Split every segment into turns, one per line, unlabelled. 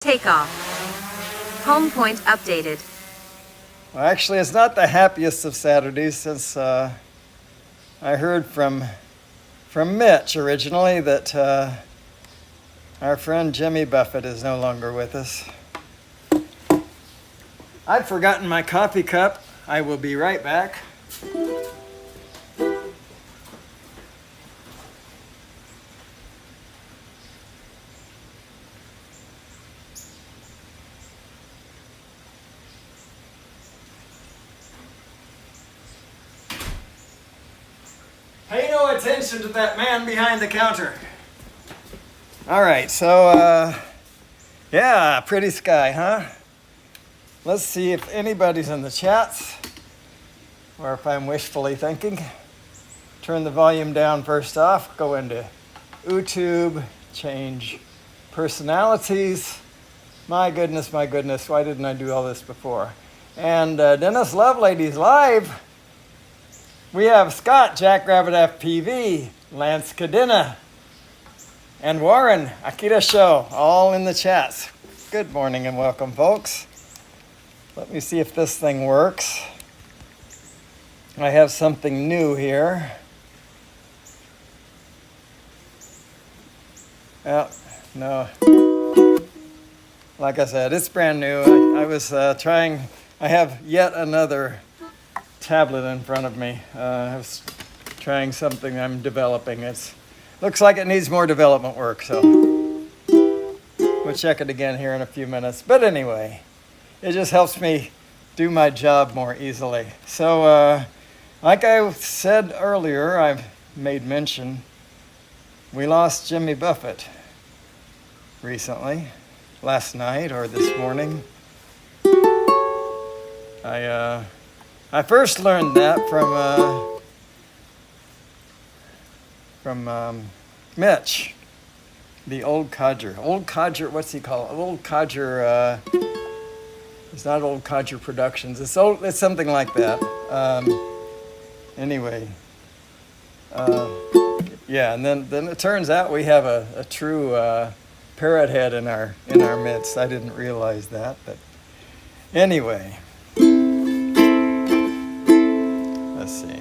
Takeoff. Home point updated.
Well, actually, it's not the happiest of Saturdays since I heard from Mitch originally that our friend Jimmy Buffett is no longer with us. I'd forgotten my coffee cup. I will be right back. Pay no attention to that man behind the counter. All right, so yeah, pretty sky, huh? Let's see if anybody's in the chats or if I'm wishfully thinking. Turn the volume down first off, go into YouTube, change personalities. My goodness, why didn't I do all this before? And Dennis Lovelady's live. We have Scott, Jackrabbit FPV, Lance Cadena, and Warren, Akita Show, all in the chats. Good morning and welcome, folks. Let me see if this thing works. I have something new here. Oh, no. Like I said, it's brand new. I was trying, I have yet another tablet in front of me. I was trying something I'm developing. It looks like it needs more development work, so we'll check it again here in a few minutes. But anyway, it just helps me do my job more easily. So like I said earlier, I've made mention, we lost Jimmy Buffett recently, last night or this morning. I first learned that from Mitch, the old codger. Old codger, what's he called? Old codger. It's not Old Codger Productions. It's something like that. Anyway, yeah, and then it turns out we have a true parrot head in our midst. I didn't realize that, but anyway. Let's see.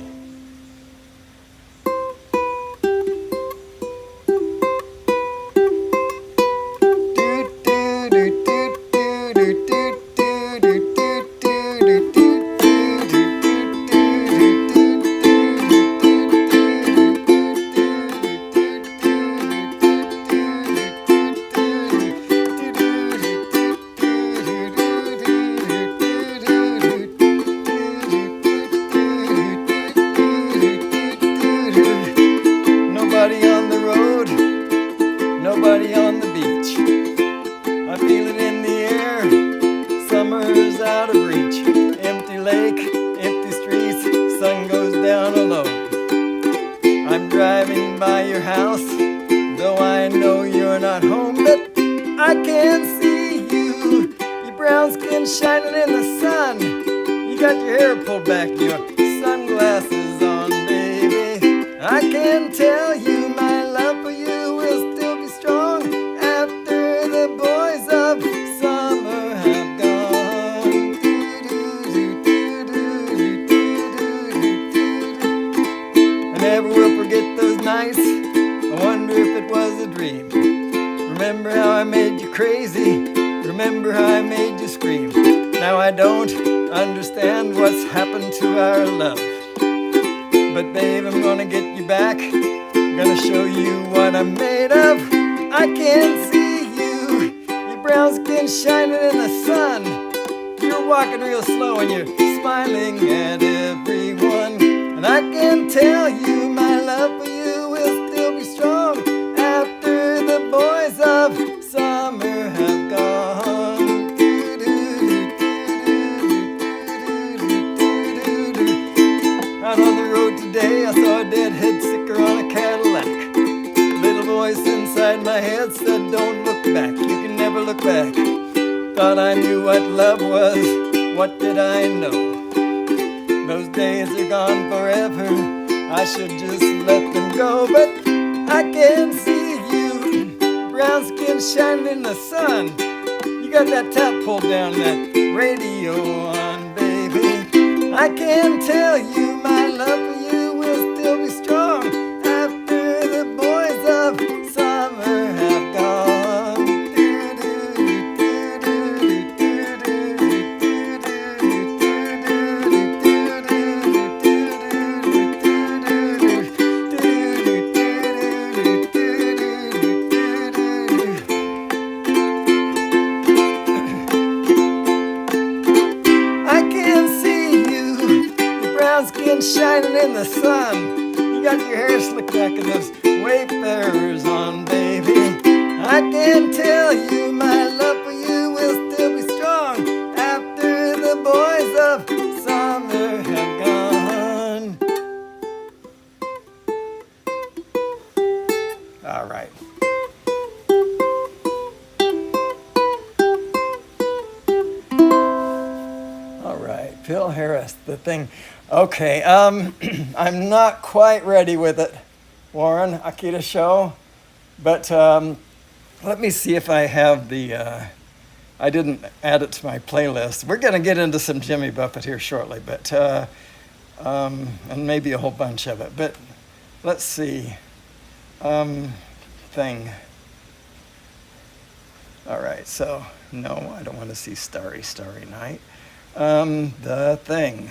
got that tap pulled down, that radio on, baby. I can tell you my love for you will still be strong after the boys of summer have gone. Skin shining in the sun. You got your hair slicked back and those wayfarers on, baby. I can tell you my love for you will still be strong after the boys of summer have gone. All right. All right, Phil Harris, the thing. Okay, I'm not quite ready with it, Warren, Akita Show, but let me see if I have the, I didn't add it to my playlist. We're going to get into some Jimmy Buffett here shortly, but, and maybe a whole bunch of it, but let's see, thing. All right, so no, I don't want to see Starry, Starry Night. The thing.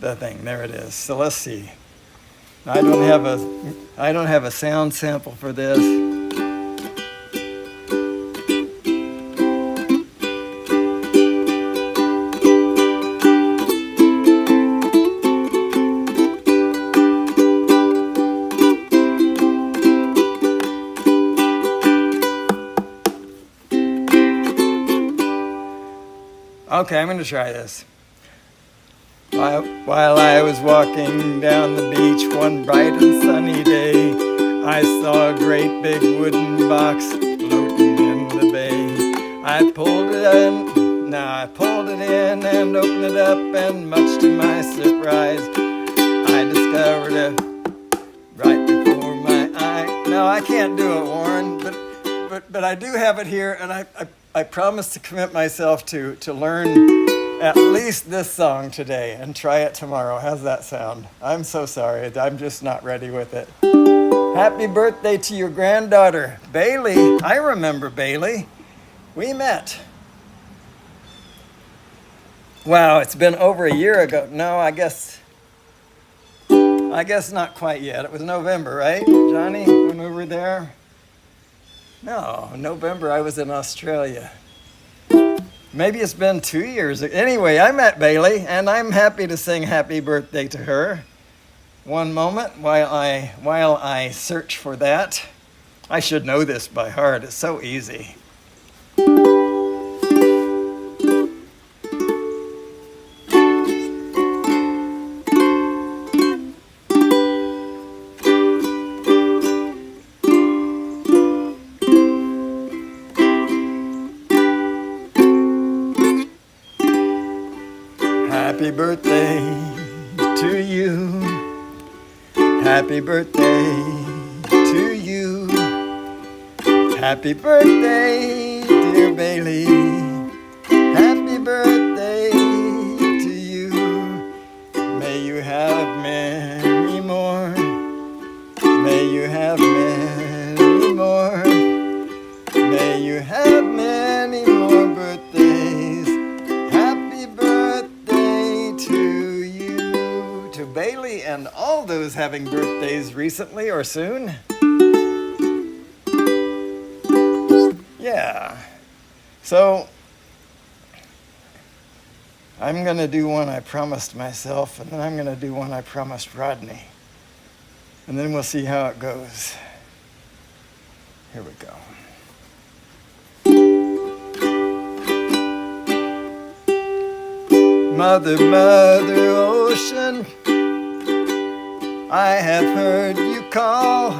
The thing, there it is. So let's see. I don't have a sound sample for this. Okay, I'm going to try this. While I was walking down the beach one bright and sunny day, I saw a great big wooden box floating in the bay. I pulled it in and opened it up, and much to my surprise, I discovered it right before my eye. Now I can't do it, Warren, but I do have it here, and I promise to commit myself to learn at least this song today and try it tomorrow. How's that sound? I'm so sorry. I'm just not ready with it. Happy birthday to your granddaughter, Bailey. I remember Bailey. We met. Wow, it's been over a year ago. No, I guess not quite yet. It was November, right, Johnny, when we were there? No, November I was in Australia. Maybe it's been 2 years. Anyway, I met Bailey, and I'm happy to sing happy birthday to her. One moment while I search for that. I should know this by heart. It's so easy. Happy birthday to you. Happy birthday to you. Happy birthday, dear Bailey. Happy birthday to you. May you have many more. May you have many more. May you have many more birthdays. Happy birthday to you. To Bailey and all those having birthdays recently or soon. Yeah. So I'm going to do one I promised myself, and then I'm going to do one I promised Rodney. And then we'll see how it goes. Here we go. Mother, Mother Ocean, I have heard you call.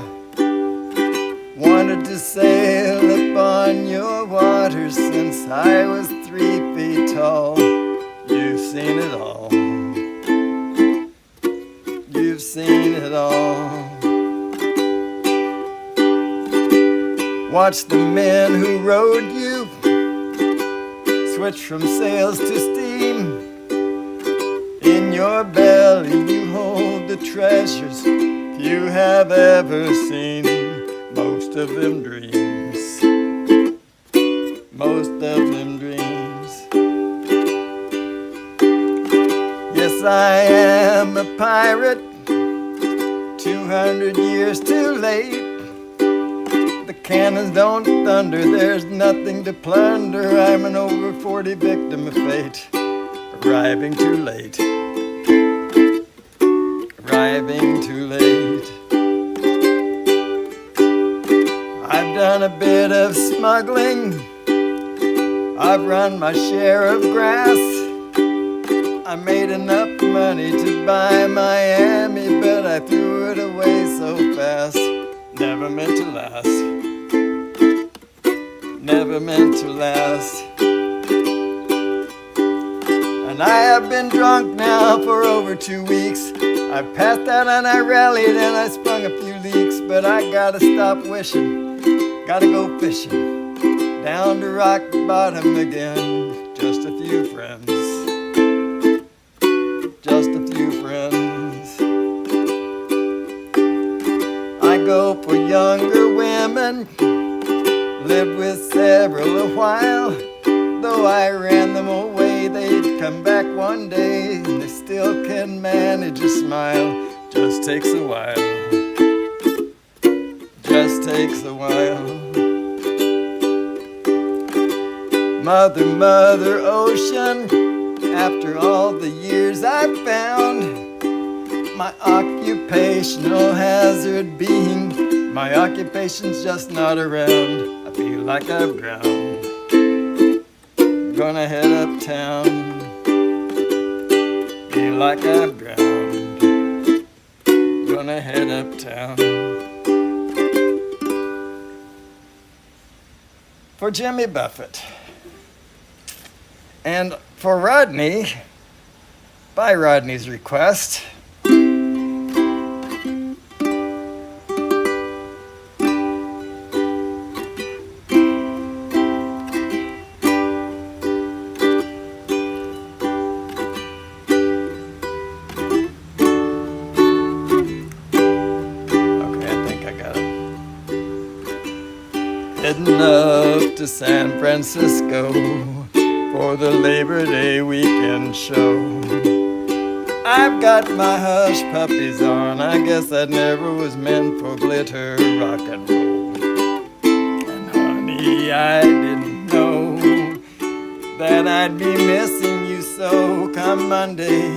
Wanted to sail upon your waters since I was 3 feet tall. You've seen it all. You've seen it all. watch the men who rode you switch from sails to steam. In your belly you hold the treasures few have ever seen. Most of them dreams, most of them dreams. Yes, I am a pirate, 200 years too late. The cannons don't thunder, there's nothing to plunder. I'm an over 40 victim of fate, arriving too late, arriving too late. I've done a bit of smuggling, I've run my share of grass. I made enough money to buy Miami, but I threw it away so fast. Never meant to last, never meant to last. And I have been drunk now for over 2 weeks. I passed out and I rallied and I sprung a few leaks. But I gotta stop wishing, gotta go fishing, down to rock bottom again. Just a few friends, just a few friends. I go for younger women, lived with several a while. Though I ran them away, they'd come back one day, and they still can manage a smile. Just takes a while, just takes a while. Mother, Mother Ocean, after all the years I've found my occupational hazard being, my occupation's just not around. I feel like I've drowned, gonna head uptown. Feel like I've drowned, gonna head uptown. For Jimmy Buffett. And for Rodney, by Rodney's request, heading up to San Francisco for the Labor Day weekend show. I've got my hush puppies on, I guess that never was meant for glitter rock and roll. And honey, I didn't know that I'd be missing you so. Come Monday,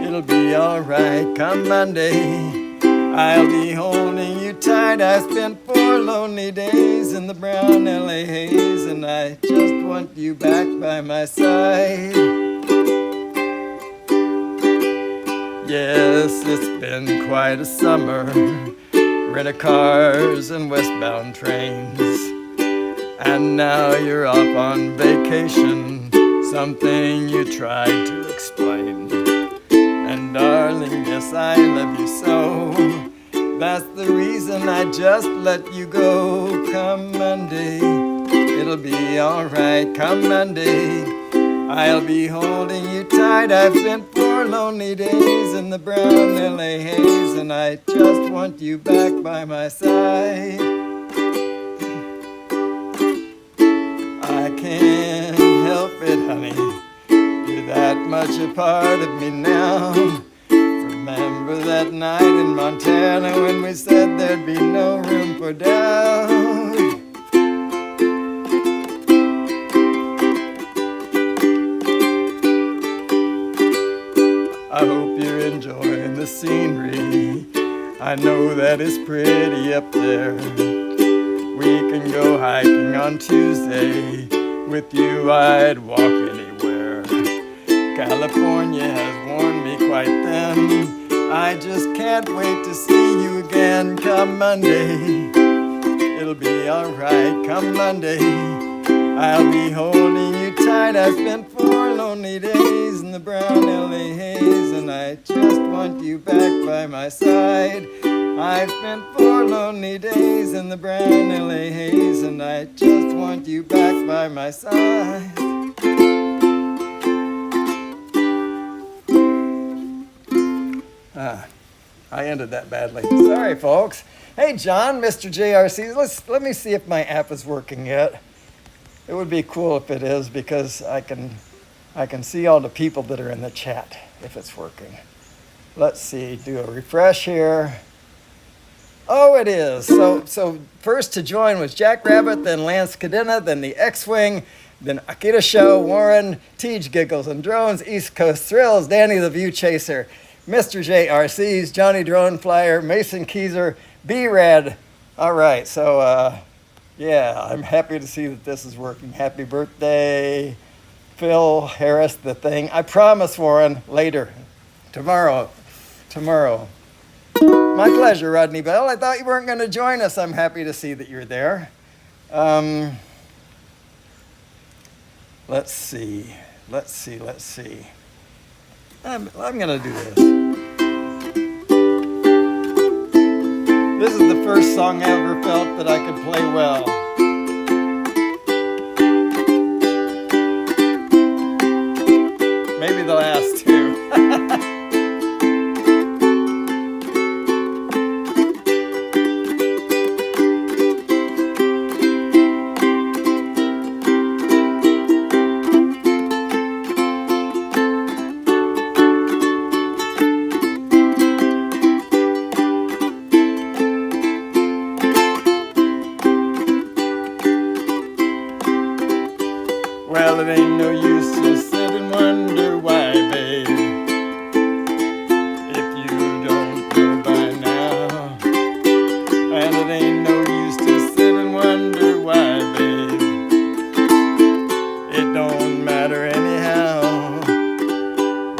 it'll be alright. Come Monday, I'll be holding you tight. I spent 4 lonely days in the brown LA haze, and I just want you back by my side. Yes, it's been quite a summer, rent-a-cars and westbound trains. And now you're off on vacation, something you tried to explain. And darling, yes, I love you so. That's the reason I just let you go. Come Monday, it'll be alright. Come Monday, I'll be holding you tight. I've spent 4 lonely days in the brown LA haze, and I just want you back by my side. I can't help it, honey, you're that much a part of me now. Remember that night in Montana when we said there'd be no room for doubt? I hope you're enjoying the scenery. I know that it's pretty up there. We can go hiking on Tuesday. With you I'd walk anywhere. California has worn me quite thin. I just can't wait to see you again. Come Monday, it'll be alright. Come Monday, I'll be holding you tight. I spent 4 lonely days in the brown LA haze, and I just want you back by my side. I've spent 4 lonely days in the brown LA haze, and I just want you back by my side. I ended that badly. Sorry, folks. Hey, John, Mr. JRC, let me see if my app is working yet. It would be cool if it is, because I can see all the people that are in the chat if it's working. Let's see, do a refresh here. Oh, it is. So first to join was Jack Rabbit, then Lance Cadena, then the X-Wing, then Akita Show, Warren, Teej Giggles and Drones, East Coast Thrills, Danny the View Chaser, Mr. JRCs, Johnny Drone Flyer, Mason Keyser, B-Rad. All right, so yeah, I'm happy to see that this is working. Happy birthday, Phil Harris, the thing. I promise, Warren, later, tomorrow. My pleasure, Rodney Bell. I thought you weren't going to join us. I'm happy to see that you're there. Let's see. I'm going to do this. This is the first song I ever felt that I could play well. Maybe the last two. Well, it ain't no use to sit and wonder why, babe, if you don't know by now. And it ain't no use to sit and wonder why, babe, it don't matter anyhow.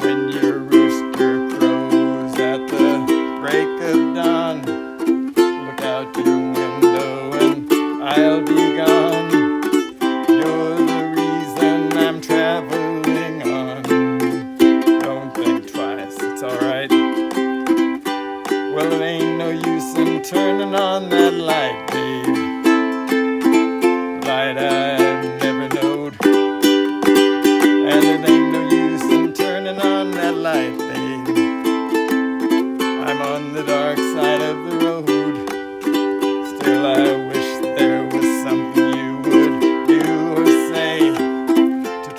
When your rooster crows at the break of dawn, look out your window and I'll be gone. Traveling on. Don't think twice, it's alright. Well, it ain't no use in turning on that light, babe. Light I've never knowed. And it ain't no use in turning on that light, babe. I'm on the dark side of the road. Still I wish there was something you would do or say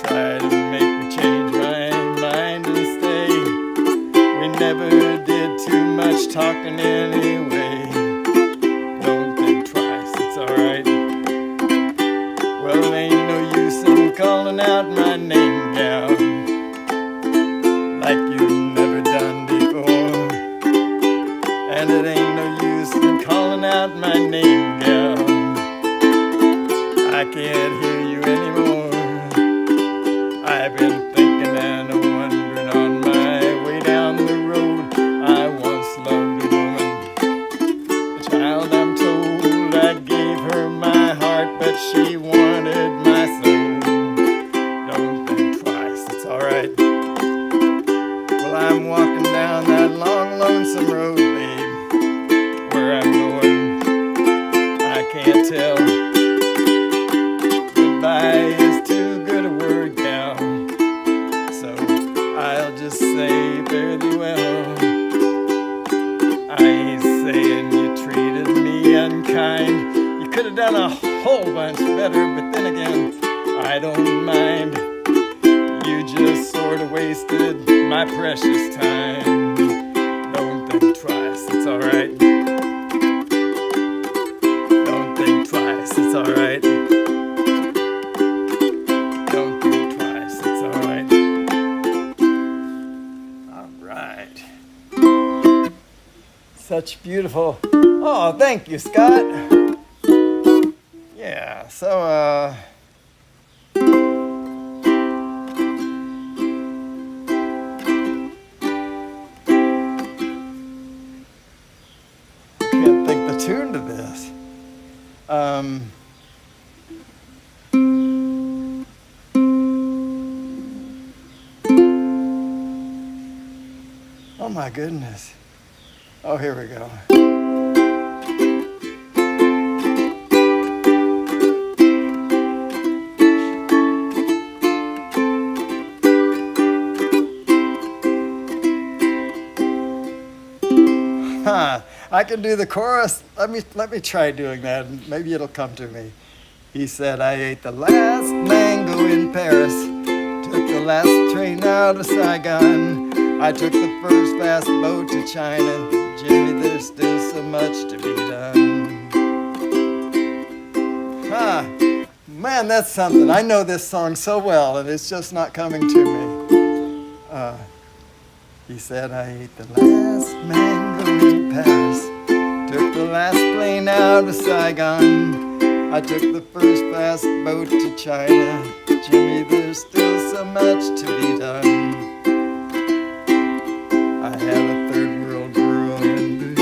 try to make me change my mind and stay. We never did too much talking anyway. Don't think twice, it's alright. Well, it ain't no use in calling out my name down like you've never done before. And it ain't no use in calling out my name down. I can't hear you anymore. I've been thinking and wondering on my way down the road. I once loved a woman, a child I'm told. I gave her my heart, but she wanted my soul. Don't think twice, it's alright. Well, I'm walking down that long, lonesome road, babe. Where I'm going, I can't tell. Goodbye is too good a word, gal. I'll just say fare thee well. I ain't saying you treated me unkind. You could have done a whole bunch better, but then again, I don't mind. You just sort of wasted my precious time. Don't think twice, it's alright. Don't think twice, it's alright. Don't think twice, it's alright. Such beautiful. Oh, thank you, Scott. Yeah, so can't think the tune to this. Oh my goodness. Oh, here we go. I can do the chorus. Let me try doing that, and maybe it'll come to me. He said, I ate the last mango in Paris, took the last train out of Saigon. I took the first fast boat to China. Jimmy, there's still so much to be done. Man, that's something. I know this song so well, and it's just not coming to me. He said, I ate the last mango in Paris, took the last plane out of Saigon. I took the first fast boat to China. Jimmy, there's still so much to be done. I had a third world brew and booze.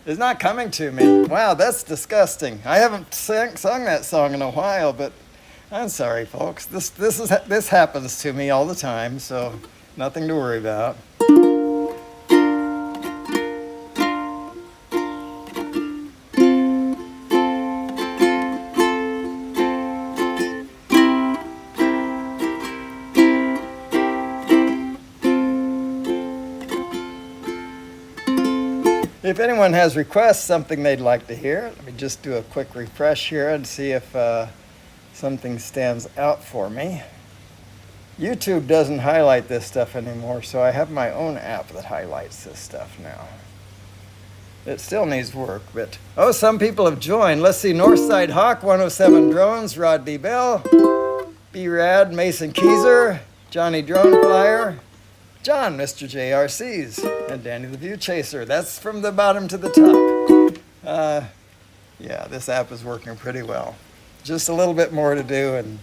It's not coming to me. Wow, that's disgusting. I haven't sung that song in a while, but I'm sorry, folks. This happens to me all the time, so nothing to worry about. If anyone has requests, something they'd like to hear, let me just do a quick refresh here and see if something stands out for me. YouTube doesn't highlight this stuff anymore, so I have my own app that highlights this stuff now. It still needs work, but some people have joined. Let's see, Northside Hawk, 107 Drones, Rod B. Bell, B. Rad, Mason Keyser, Johnny Drone Flyer, John, Mr. JRCs, and Danny the View Chaser. That's from the bottom to the top. Yeah, this app is working pretty well. Just a little bit more to do, and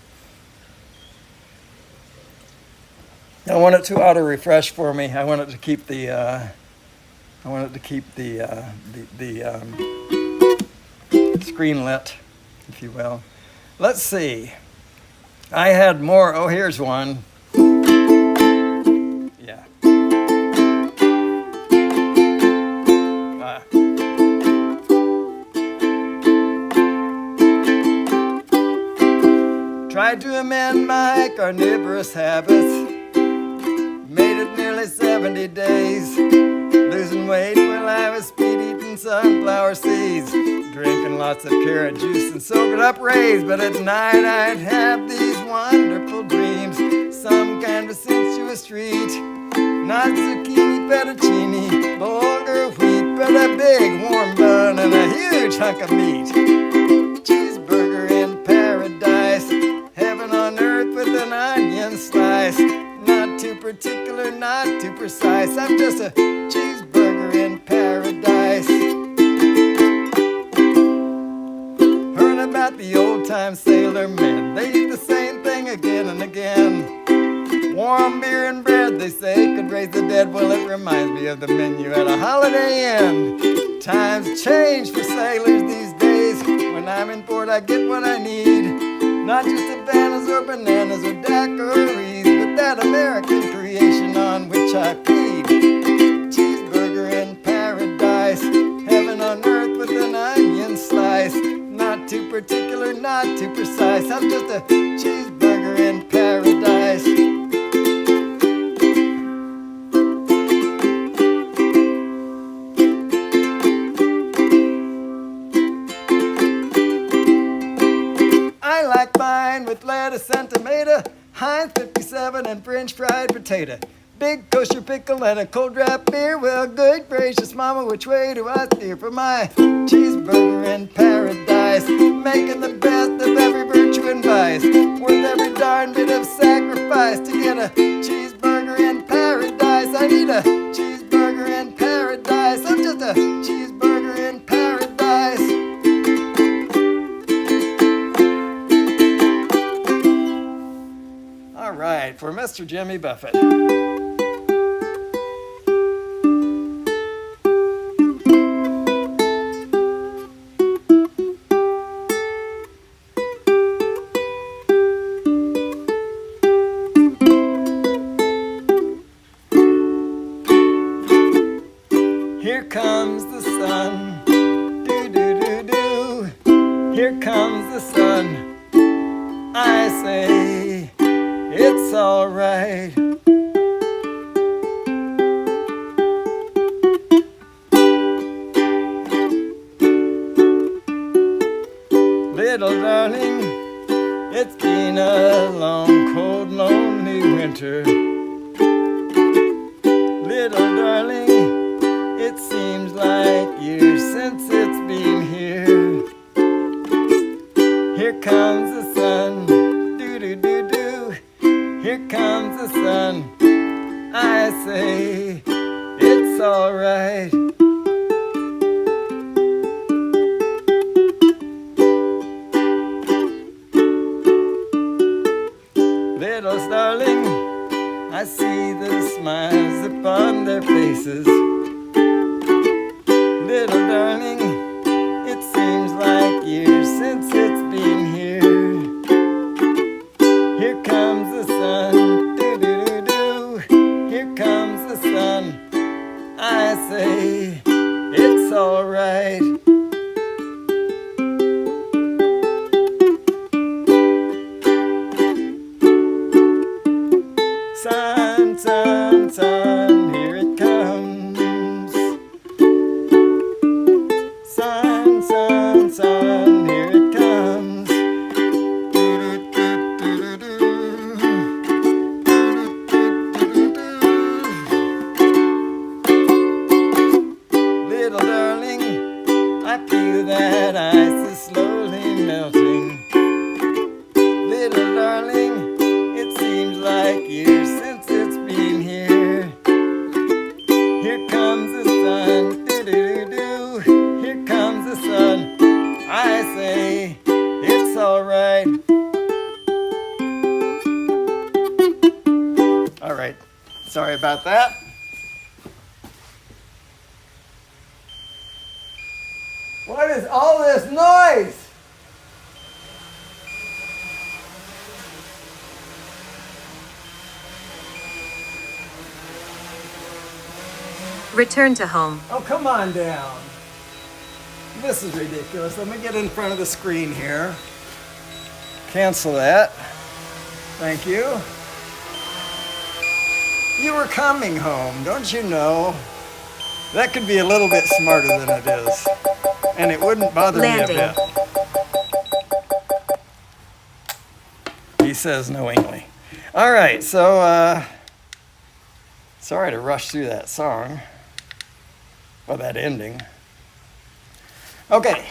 I want it to auto refresh for me. I want it to keep the screen lit, if you will. Let's see. I had more. Oh, here's one. Yeah. Tried to amend my carnivorous habits. Made it nearly 70 days. Losing weight while I was speed eating sunflower seeds. Drinking lots of carrot juice and soaking up rays. But at night I'd have these wonderful dreams. Some kind of sensuous treat. Not zucchini fettuccine, bulgur wheat, but a big warm bun and a huge hunk of meat. Cheeseburger in paradise. Heaven on earth with an onion slice. Not too particular, not too precise. I'm just a cheeseburger in paradise. Heard about the old-time sailor men. They eat the same thing again and again. Warm beer and bread, they say, could raise the dead. Well, it reminds me of the menu at a Holiday Inn. Times change for sailors these days. When I'm in port, I get what I need. Not just Havanas or bananas or daiquiris, but that American creation on which I feed. Cheeseburger in paradise, heaven on earth with an onion slice. Not too particular, not too precise. I'm just a cheeseburger in paradise. I like mine with lettuce and tomato, Heinz 57 and French fried potato. Big kosher pickle and a cold draft beer. Well, good gracious mama, which way do I steer for my cheeseburger in paradise? Making the best of every virtue and vice, worth every darn bit of sacrifice to get a cheeseburger in paradise. I need a cheeseburger in paradise. I'm just a cheeseburger in paradise. All right, for Mr. Jimmy Buffett. Here comes the sun, do-do-do-do. Here comes the sun. I say, it's all right. Little darling, it's been a long, cold, lonely winter. Little darling, it seems like years since it's been here. Here comes the sun, do-do-do-do. Here comes the sun. I say, it's alright. Little darling, I see the smiles upon their faces. Little darling, it seems like years since it's been here. Here comes the sun, do-do-do-do. Here comes the sun. I say, it's alright. Sun, sun, sun, here it comes. Sun, sun, sun, here it comes. Little darling, I feel that ice is slowly melting. Little darling, it seems like years since it's been here. Here comes the sun, do-do-do-do. Here comes the sun. I say, it's alright. Alright, sorry about that. What is all this noise?
Return to home.
Oh, come on down. This is ridiculous. Let me get in front of the screen here. Cancel that. Thank you. You were coming home, don't you know? That could be a little bit smarter than it is. And it wouldn't bother
Landing.
me a bit. He says knowingly. All right, so sorry to rush through that song. Well, that ending. Okay.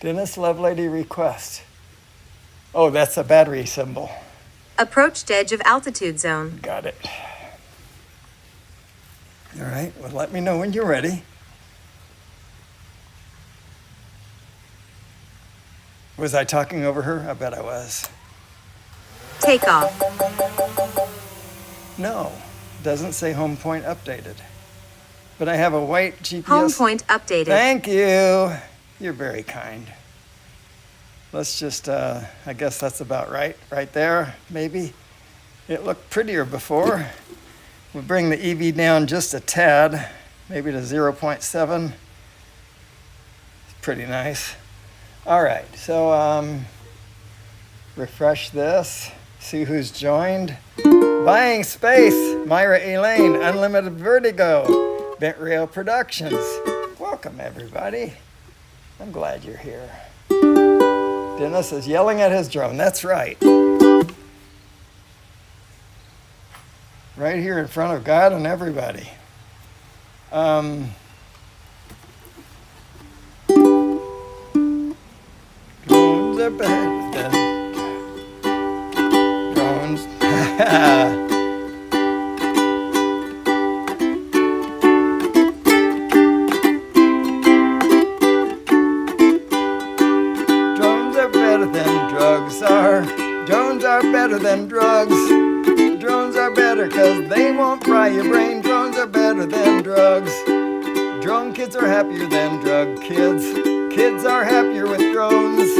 Dennis Lovelady request. Oh, that's a battery symbol.
Approached edge of altitude zone.
Got it. All right, well, let me know when you're ready. Was I talking over her? I bet I was.
Takeoff.
No, doesn't say home point updated. But I have a white GPS.
Home point updated.
Thank you. You're very kind. Let's just, I guess that's about right there, maybe. It looked prettier before. We'll bring the EV down just a tad, maybe to 0.7. It's pretty nice. All right, so refresh this, see who's joined. Buying Space, Myra Elaine, Unlimited Vertigo, Bent Rail Productions. Welcome, everybody. I'm glad you're here. Dennis is yelling at his drone. That's right. Right here in front of God and everybody. Drones are better than drones. Drones are better than drugs. Drones are better cause they won't fry your brain. Drones are better than drugs. Drone kids are happier than drug kids. Kids are happier with drones.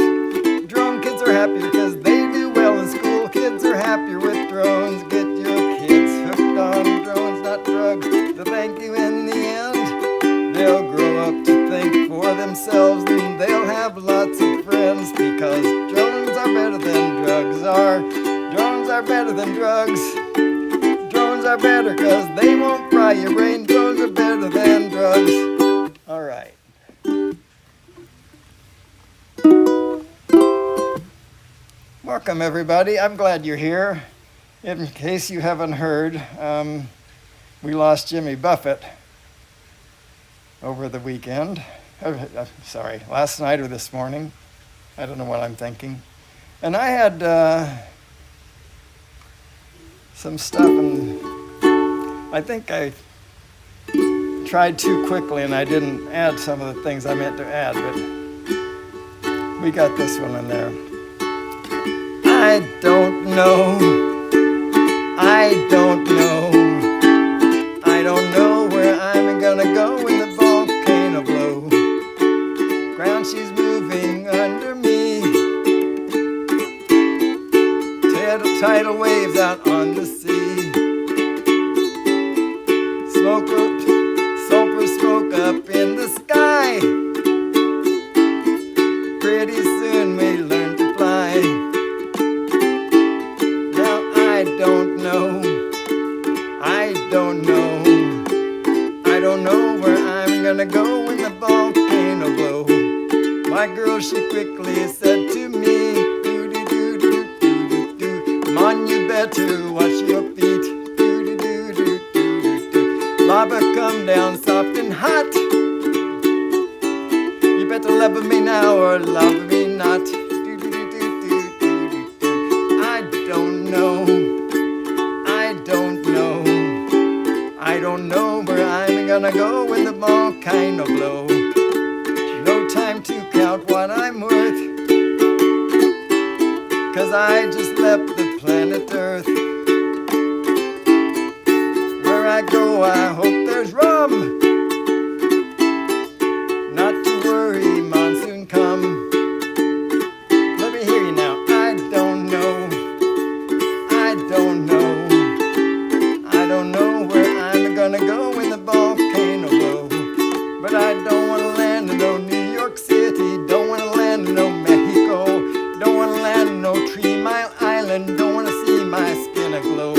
Drone kids are happier cause they do well in school. Kids are happier with drones. Get your kids hooked on drones, not drugs. They'll thank you in the end. They'll grow up to think for themselves and they'll have lots of friends because drones are better than than drugs. Drones are better because they won't fry your brain. Drones are better than drugs. All right. Welcome, everybody. I'm glad you're here. In case you haven't heard, we lost Jimmy Buffett over the weekend. Sorry, last night or this morning. I don't know what I'm thinking. And I had some stuff, and I think I tried too quickly and I didn't add some of the things I meant to add, but we got this one in there. I don't know. I don't know. I don't know where I'm gonna go when the volcano blows. Ground she's moving under me. Tidal waves out on the sea. Smoke up, sulfur smoke up in the sky. Pretty soon we learn to fly. Now I don't know. I don't know. I don't know where I'm gonna go when the volcano blows. My girl, she quickly said to me, do-do-do-do-do-do-do. Come on, you better watch your feet. Do-do-do-do-do-do-do. Lava come down soft and hot. You better love me now or love me not. Do-do-do-do-do-do-do. I don't know. I don't know. I don't know where I'm gonna go when the volcano blows. No time to count what I'm worth, 'cause I just left the planet Earth. Where I go, I hope there's rum. Not to worry, monsoon come. Let me hear you now. I don't know. I don't know. I don't know where I'm gonna go when the volcano blows. But I don't wanna land in no New York City. Don't wanna land in no Mexico. Don't wanna land in no 3 Mile Island. Don't wanna see my skin aglow.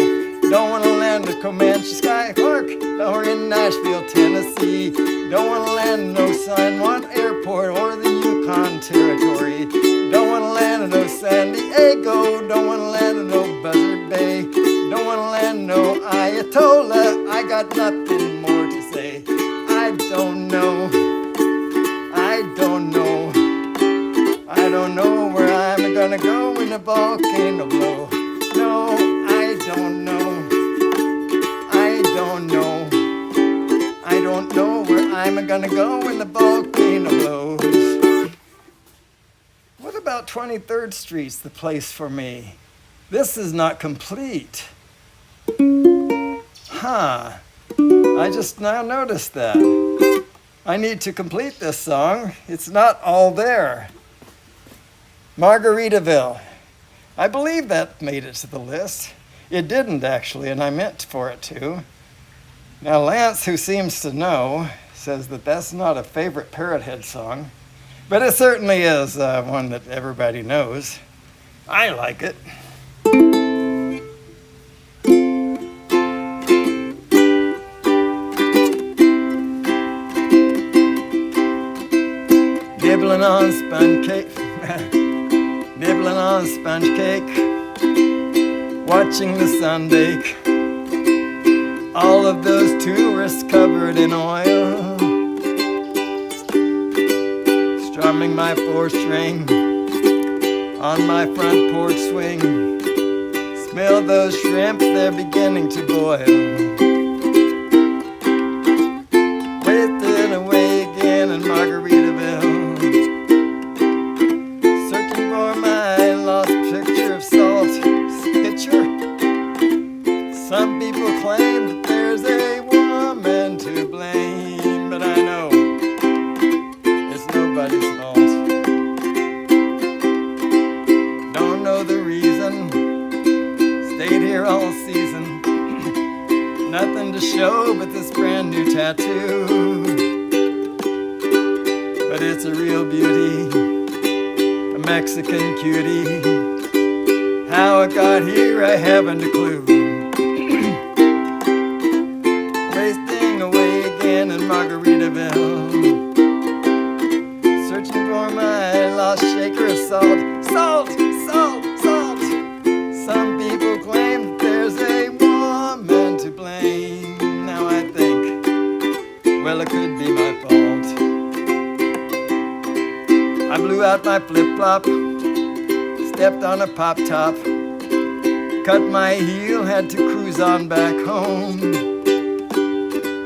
Don't wanna land in Comanche Sky Park or in Nashville, Tennessee. Don't wanna land in no San Juan Airport or the Yukon Territory. Don't wanna land in no San Diego. Don't wanna land in no Buzzard Bay. Don't wanna land in no Ayatollah. I got nothing more to say. I don't know. I don't know. I don't know where I'm gonna go when the volcano blows. No, I don't know. I don't know. I don't know where I'm gonna go when the volcano blows. What about 23rd Street's the place for me? This is not complete. Huh. I just now noticed that. I need to complete this song. It's not all there. Margaritaville. I believe that made it to the list. It didn't actually, and I meant for it to. Now Lance, who seems to know, says that that's not a favorite Parrot Head song, but it certainly is one that everybody knows. I like it. Nibbling on sponge cake, nibbling on sponge cake, watching the sun bake. All of those tourists covered in oil, strumming my 4-string on my front porch swing. Smell those shrimp, they're beginning to boil. Wasting away again in Margaritaville, searching for my lost picture of salt. Picture? Some people claim that there's a woman to blame, but I know it's nobody's fault. Don't know the reason, stayed here all season. Nothing to show but this brand new tattoo, but it's a real beauty, a Mexican cutie. How it got here, I haven't a clue. Wasting away again in Margaritaville, searching for my lost shaker of salt. Salt, salt, salt. Some people claim that there's a woman to blame. Now I think, well, it could be my fault. I blew out my flip-flop, stepped on a pop-top, cut my heel, had to cruise on back home.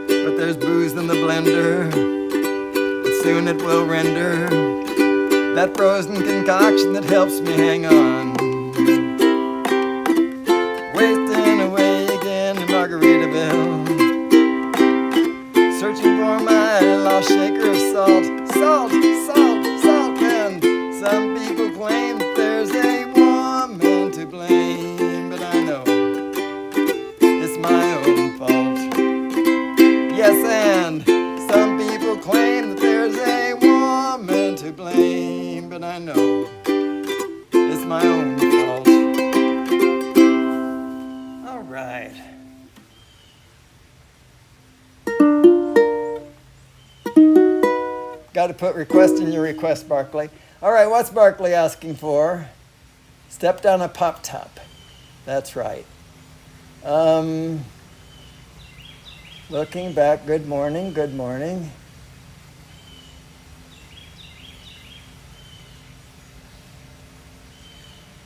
But there's booze in the blender, and soon it will render that frozen concoction that helps me hang on. Wasting away again in Margaritaville, searching for my lost shaker of salt. Salt, salt, salt, and some people claim that there's a woman to blame, but I know it's my own fault. Yes, and some people claim that there's a woman to blame, but I know it's my own fault. All right. Got to put request in your request, Barkley. All right, what's Barkley asking for? Stepped on a pop top. That's right. Looking back, good morning, good morning.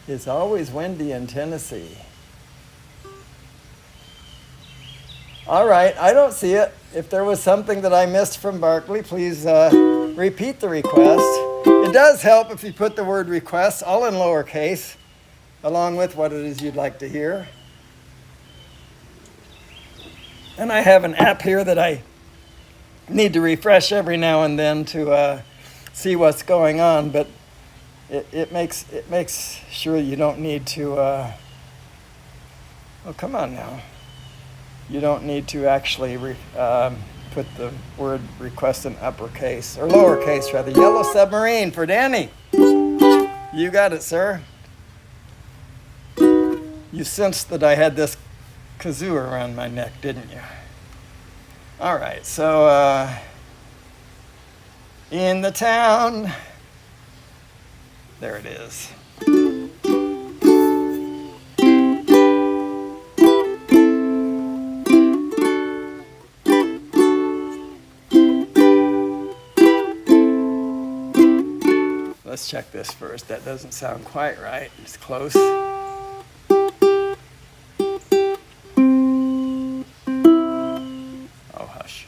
It's always windy in Tennessee. All right, I don't see it. If there was something that I missed from Barkley, please repeat the request. It does help if you put the word request all in lowercase, along with what it is you'd like to hear. And I have an app here that I need to refresh every now and then to see what's going on, but it makes sure you don't need to, oh, come on now. You don't need to actually put the word request in uppercase, or lowercase rather. Yellow Submarine for Danny. You got it, sir. You sensed that I had this kazoo around my neck, didn't you? All right, so in the town, there it is. Let's check this first. That doesn't sound quite right. It's close. Oh, hush.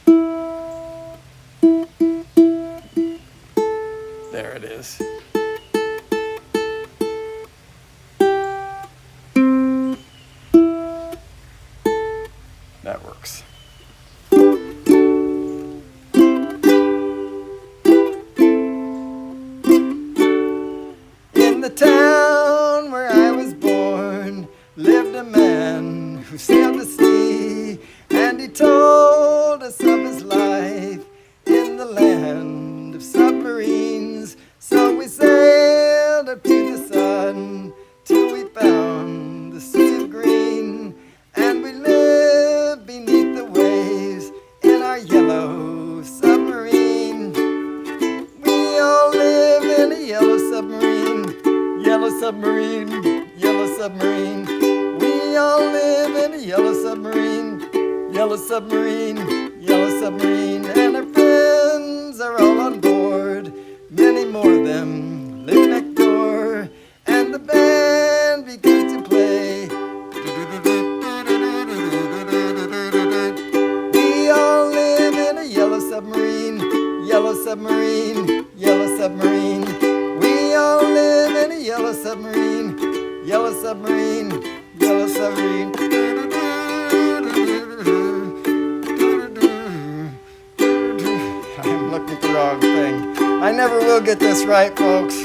There it is. That works. In the town where I was born lived a man who sailed the sea, and he told us of his life in the land of submarines. So we sailed up to the sun till we found the sea of green, and we lived beneath the waves in our yellow submarine. We all live in a yellow submarine, yellow submarine, yellow submarine. We all live in a yellow submarine, yellow submarine, yellow submarine. And our friends are all on board, many more of them live next door. And the band begins to play. We all live in a yellow submarine, yellow submarine, yellow submarine. We all live in a yellow submarine, yellow submarine, yellow submarine. I'm looking at the wrong thing. I never will get this right, folks.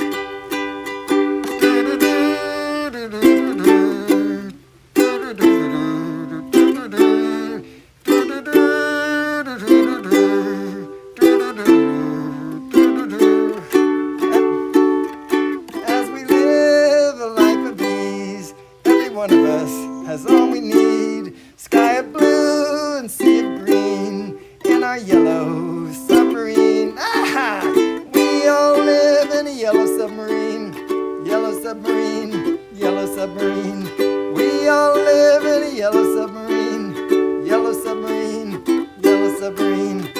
has all we need. Sky of blue and sea of green in our yellow submarine. Ah! We all live in a yellow submarine. Yellow submarine, yellow submarine. We all live in a yellow submarine. Yellow submarine, yellow submarine.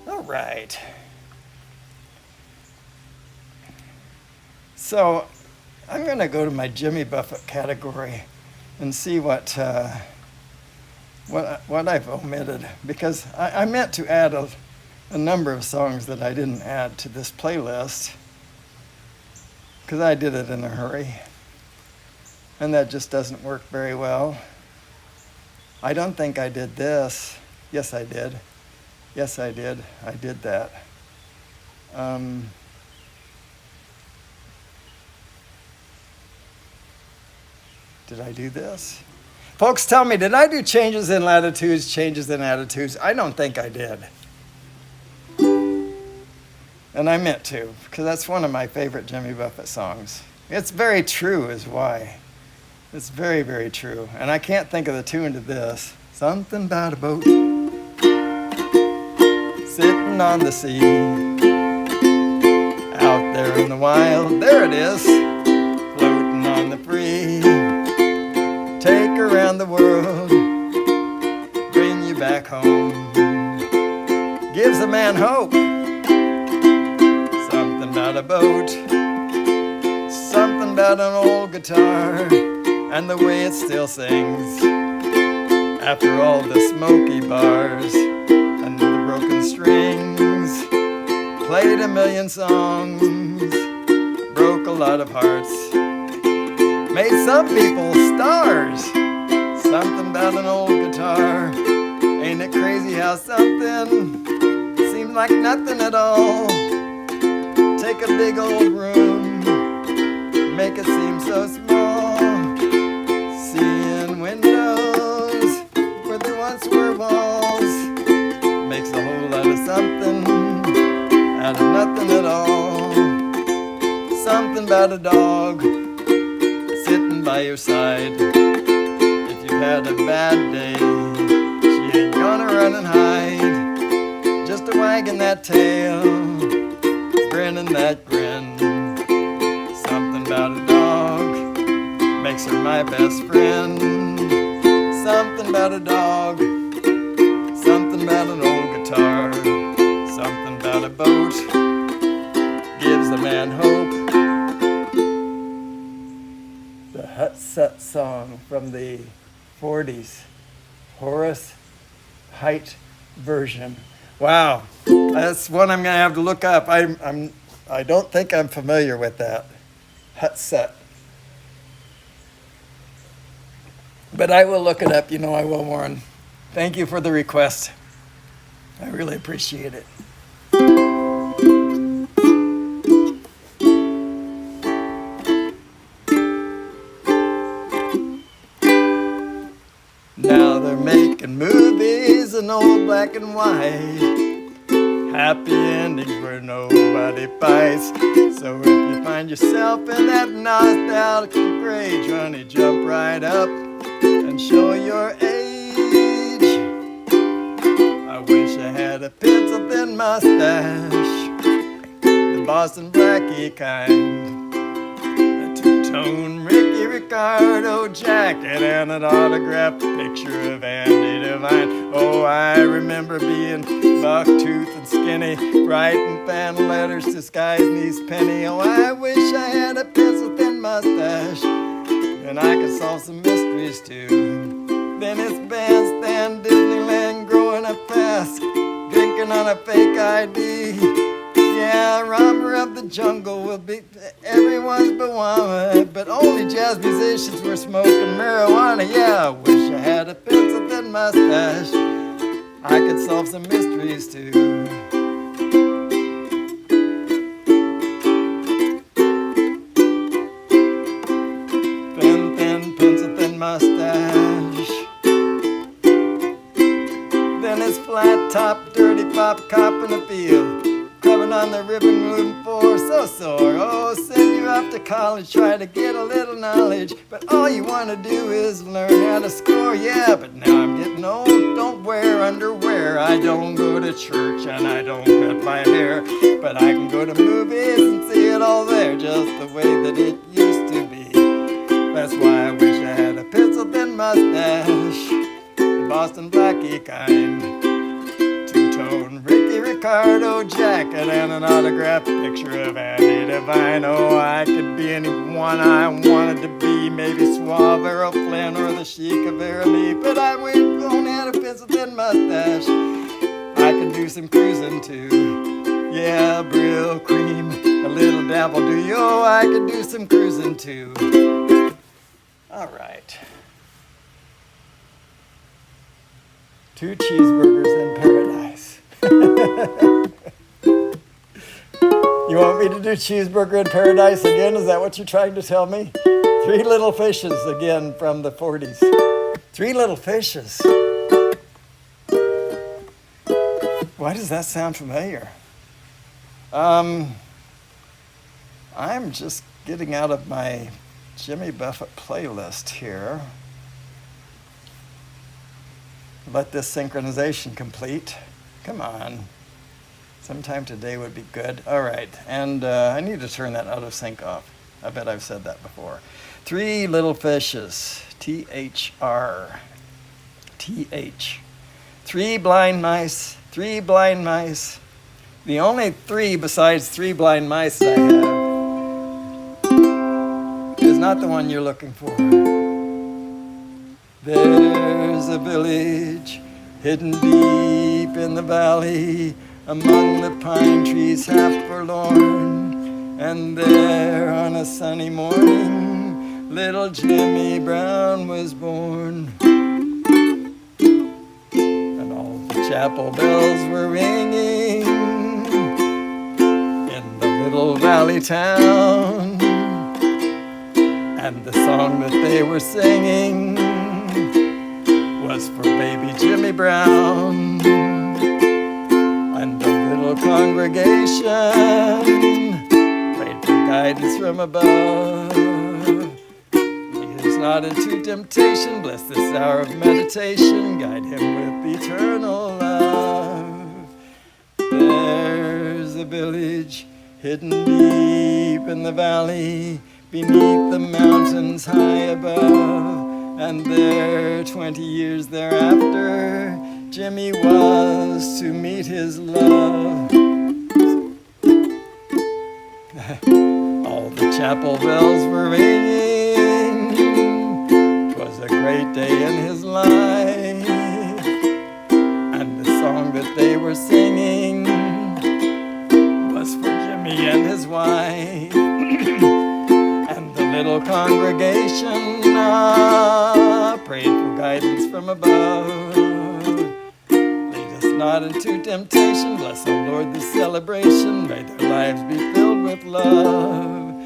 All right. So I'm going to go to my Jimmy Buffett category and see what I've omitted, because I meant to add a number of songs that I didn't add to this playlist because I did it in a hurry, and that just doesn't work very well. I don't think I did this. Yes, I did. Yes, I did. I did that. Did I do this? Folks, tell me, did I do changes in latitudes, changes in attitudes? I don't think I did. And I meant to, because that's one of my favorite Jimmy Buffett songs. It's very true is why. It's very, very true. And I can't think of the tune to this. Something about a boat sitting on the sea, out there in the wild. There it is, floating on the free. Take around the world, bring you back home. Gives a man hope. Something about a boat, something about an old guitar, and the way it still sings after all the smoky bars and the broken strings. Played a million songs, broke a lot of hearts, made some people stars. Something about an old guitar. Ain't it crazy how something seems like nothing at all? Take a big old room, make it seem so small. Seeing windows where there once were walls makes a whole lot of something out of nothing at all. Something about a dog sitting by your side. If you've had a bad day, she ain't gonna run and hide. Just a wagging that tail, grinning that grin. Something about a dog makes her my best friend. Something about a dog, something about an old guitar, something about a boat gives a man hope. The Hut Set song from the 40s, Horace Height version. Wow, that's one I'm going to have to look up. I don't think I'm familiar with that. Hut Set. But I will look it up. You know I will, Warren. Thank you for the request. I really appreciate it. Now they're making movies in old black and white, happy endings where nobody fights. So if you find yourself in that nostalgic rage, honey, jump right up and show your age. I wish I had a pencil thin mustache, the Boston Blackie kind, a two-tone Ricky Ricardo jacket, and an autographed picture of Andy Devine. Oh, I remember being buck-toothed and skinny, writing fan letters to Sky's niece Penny. Oh, I wish I had a pencil-thin mustache, and I could solve some mysteries too. Then it's bandstand, Disneyland, growing up fast, drinking on a fake ID. Yeah, robber of the jungle will be everyone's Bawana, but only jazz musicians were smoking marijuana. Yeah, I wish I had a pencil-thin mustache, I could solve some mysteries too. Thin, pencil-thin mustache. top, dirty pop, cop in the field. Clubbing on the ribbon room floor, so sore. Oh, send you off to college, try to get a little knowledge. But all you want to do is learn how to score. Yeah, but now I'm getting old, don't wear underwear. I don't go to church and I don't cut my hair. But I can go to movies and see it all there, just the way that it used to be. That's why I wish I had a pencil-thin mustache, the Boston Blackie kind. Two-tone Ricky Ricardo jacket and an autographed picture of Andy Devine. Oh, I could be anyone I wanted to be, maybe Suave Errol Flynn or the Chic of Lee. But I wish I only had a pencil-thin mustache. I could do some cruising too. Yeah, Brill cream, a little dabble do you. Oh, I could do some cruising too. All right. 2 cheeseburgers in paradise. You want me to do cheeseburger in paradise again? Is that what you're trying to tell me? 3 little fishes again from the 40s. 3 little fishes. Why does that sound familiar? I'm just getting out of my Jimmy Buffett playlist here. Let this synchronization complete. Come on. Sometime today would be good. All right, and I need to turn that out of sync off. I bet I've said that before. 3 little fishes. T-H-R. T-H. 3 blind mice. 3 blind mice. The only 3 besides 3 blind mice I have is not the one you're looking for. There's a village hidden deep in the valley, among the pine trees half forlorn. And there on a sunny morning, little Jimmy Brown was born. And all the chapel bells were ringing in the little valley town. And the song that they were singing was for baby Jimmy Brown. And the little congregation prayed for guidance from above. Lead us not into temptation, bless this hour of meditation, guide him with eternal love. There's a village hidden deep in the valley, beneath the mountains high above. And there, 20 years thereafter, Jimmy was to meet his love. All the chapel bells were ringing. 'Twas a great day in his life. And the song that they were singing was for Jimmy and his wife. Little congregation prayed for guidance from above. Lead us not into temptation, bless, O Lord, this celebration. May their lives be filled with love.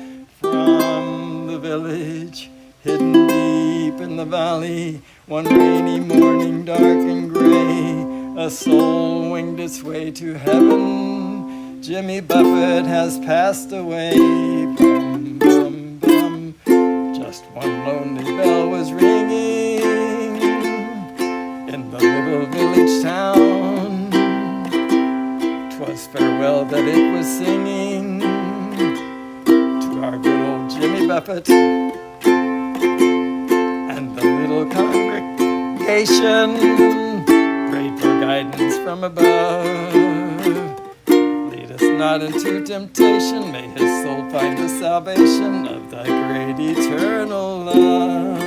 From the village hidden deep in the valley, one rainy morning dark and gray, a soul winged its way to heaven. Jimmy Buffett has passed away. Just one lonely bell was ringing in the little village town. 'Twas farewell that it was singing to our good old Jimmy Buffett. And the little congregation prayed for guidance from above. Not into temptation, may his soul find the salvation of thy great eternal love.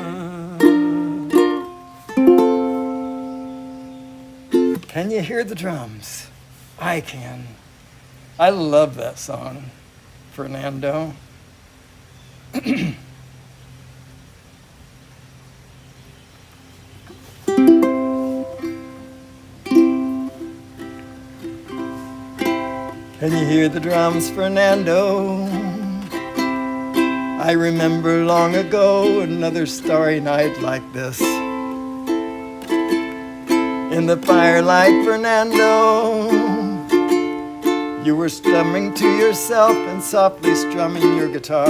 Can you hear the drums? I can. I love that song, Fernando. Can you hear the drums, Fernando? I remember long ago another starry night like this. In the firelight, Fernando, you were strumming to yourself and softly strumming your guitar.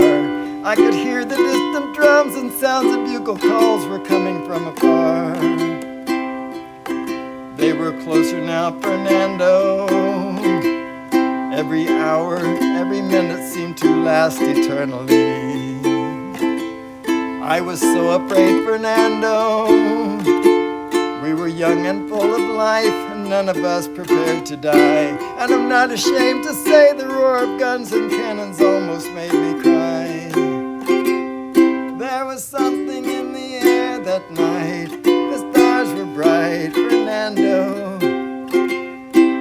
I could hear the distant drums and sounds of bugle calls were coming from afar. They were closer now, Fernando. Every hour, every minute seemed to last eternally. I was so afraid, Fernando. We were young and full of life, and none of us prepared to die. And I'm not ashamed to say the roar of guns and cannons almost made me cry. There was something in the air that night. The stars were bright, Fernando.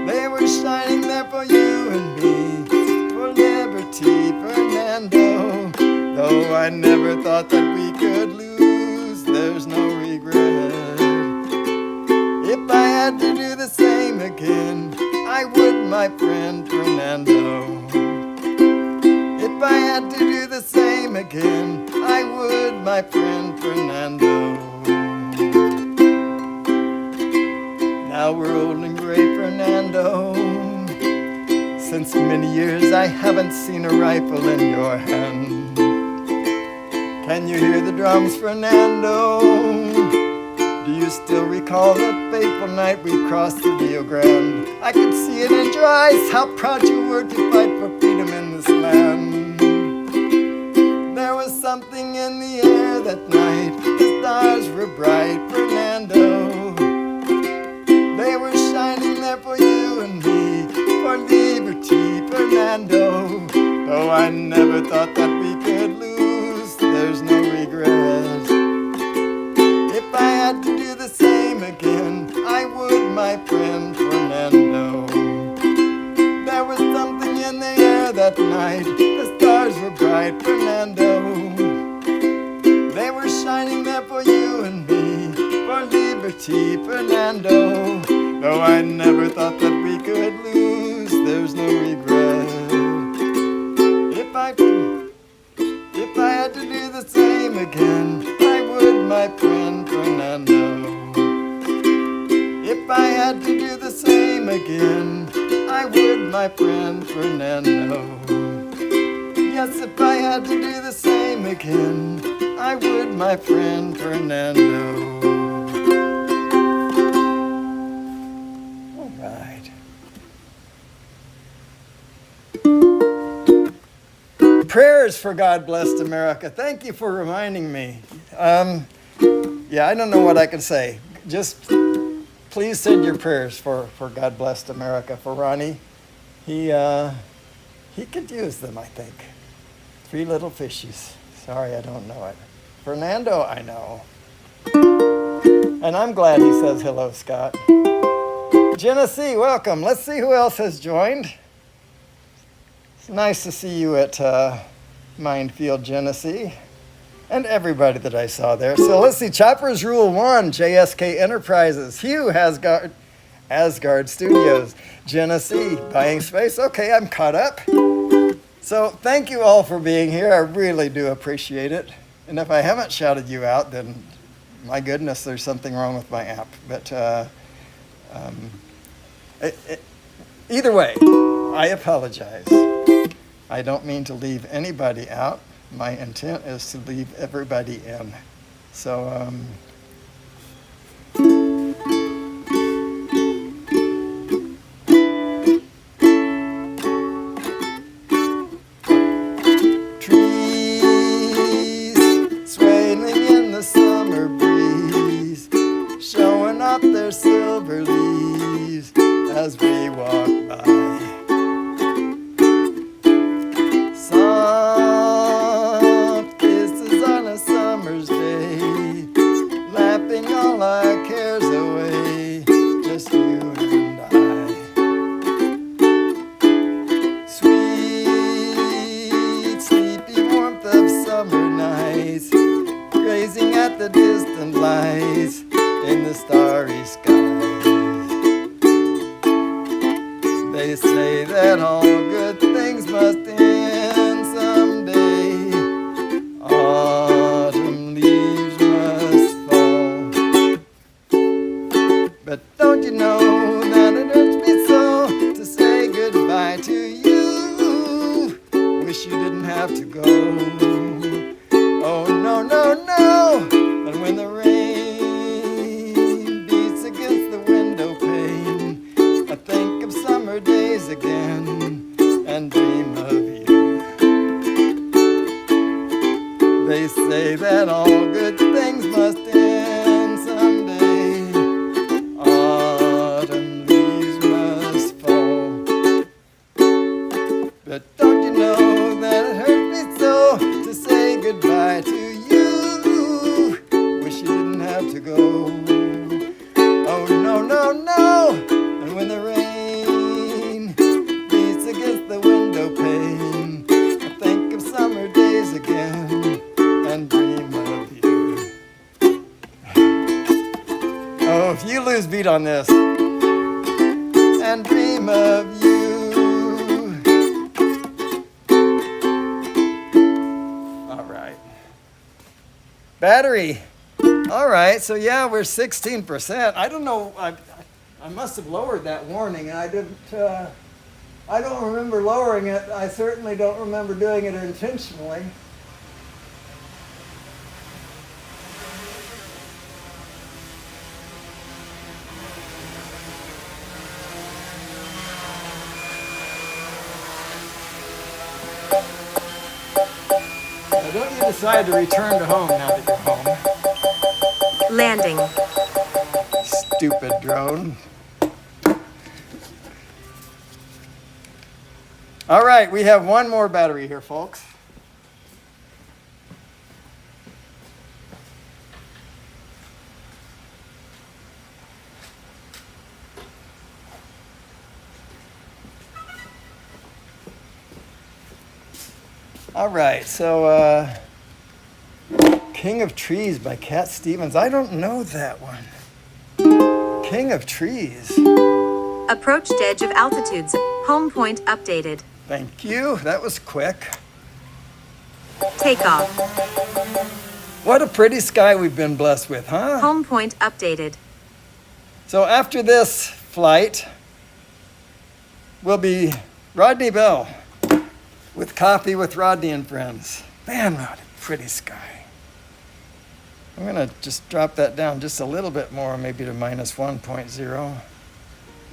They were shining there for you and me, for liberty, Fernando. Though I never thought that we could lose, there's no regret. If I had to do the same again, I would, my friend Fernando. If I had to do the same again, I would, my friend Fernando. Now we're old and gray, Fernando. Since many years I haven't seen a rifle in your hand. Can you hear the drums, Fernando? Do you still recall that fateful night we crossed the Rio Grande? I could see it in your eyes, how proud you were to fight for freedom in this land. There was something in the air that night. The stars were bright, Fernando. They were shining there for you and me, for liberty, Fernando. Though I never thought that we could lose, there's no regret. If I had to do the same again, I would, my friend Fernando. There was something in the air that night. The stars were bright, Fernando. They were shining there for you and me, for liberty, Fernando. Though I never thought that we could lose, there's no regret. If I had to do the same again, I would, my friend Fernando. If I had to do the same again, I would, my friend Fernando. Yes, if I had to do the same again, I would, my friend Fernando. All right. Prayers for God Blessed America. Thank you for reminding me. Yeah, I don't know what I can say. Just please send your prayers for God Blessed America, for Ronnie. He could use them, I think. 3 little fishies. Sorry, I don't know it. Fernando, I know. And I'm glad he says hello, Scott. Genesee, welcome. Let's see who else has joined. It's nice to see you at Minefield, Genesee. And everybody that I saw there. So let's see, Choppers Rule 1, JSK Enterprises, Hugh, Asgard Studios, Genesee, Buying Space. Okay, I'm caught up. So thank you all for being here. I really do appreciate it. And if I haven't shouted you out, then my goodness, there's something wrong with my app. But either way, I apologize. I don't mean to leave anybody out. My intent is to leave everybody in. So, trees swaying in the summer breeze, showing off their silver leaves as we walk by. Soft kisses on a summer's day, laughing all our cares away, just you and I. Sweet, sleepy warmth of summer nights, gazing at the distant lights in the starry skies. They say that all good things must end someday. Autumn leaves must fall. But don't if you lose beat on this, and dream of you. All right. Battery. All right, so yeah, we're 16%. I don't know, I must have lowered that warning. I don't remember lowering it. I certainly don't remember doing it intentionally. Now, don't you decide to return to home now that you're home.
Landing.
Stupid drone. All right, we have one more battery here, folks. All right, so King of Trees by Cat Stevens. I don't know that one. King of Trees.
Approached edge of altitude zone. Home point updated.
Thank you. That was quick.
Takeoff.
What a pretty sky we've been blessed with, huh?
Home point updated.
So after this flight will be Rodney Bell with Coffee with Rodney and Friends. Man, what a pretty sky. I'm going to just drop that down just a little bit more, maybe to minus 1.0.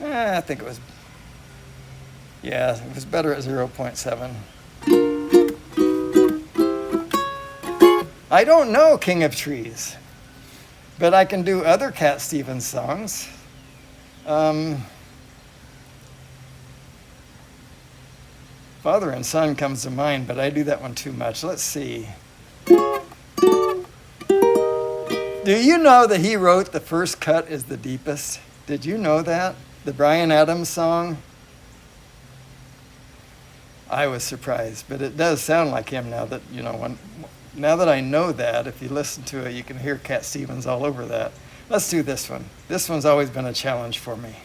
I think it was, yeah, it was better at 0.7. I don't know King of Trees, but I can do other Cat Stevens songs. Father and Son comes to mind, but I do that one too much. Let's see. Do you know that he wrote The First Cut is the Deepest? Did you know that? The Bryan Adams song? I was surprised, but it does sound like him now that, you know, now that I know that, if you listen to it, you can hear Cat Stevens all over that. Let's do this one. This one's always been a challenge for me.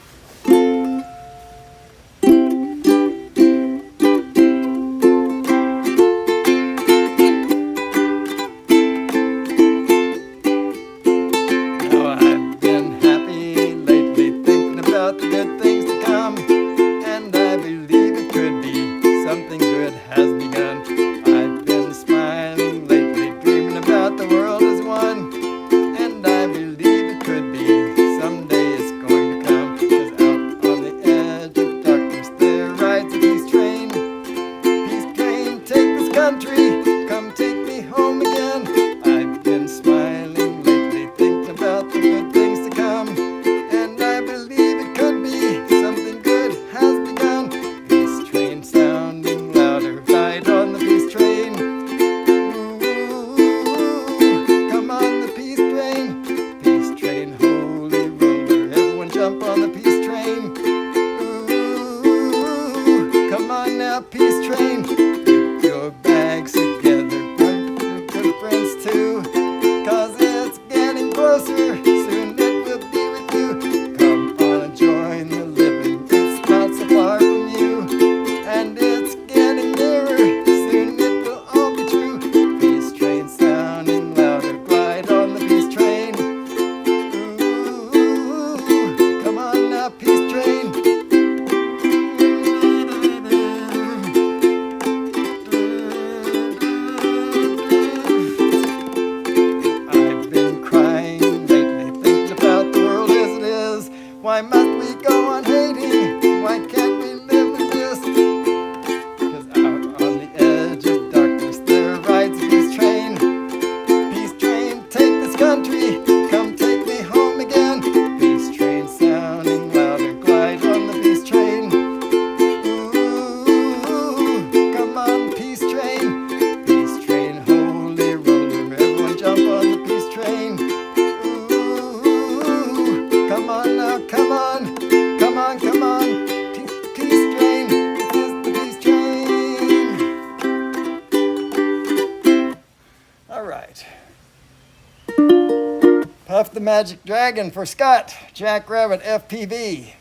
Puff the Magic Dragon for Scott, Jackrabbit FPV.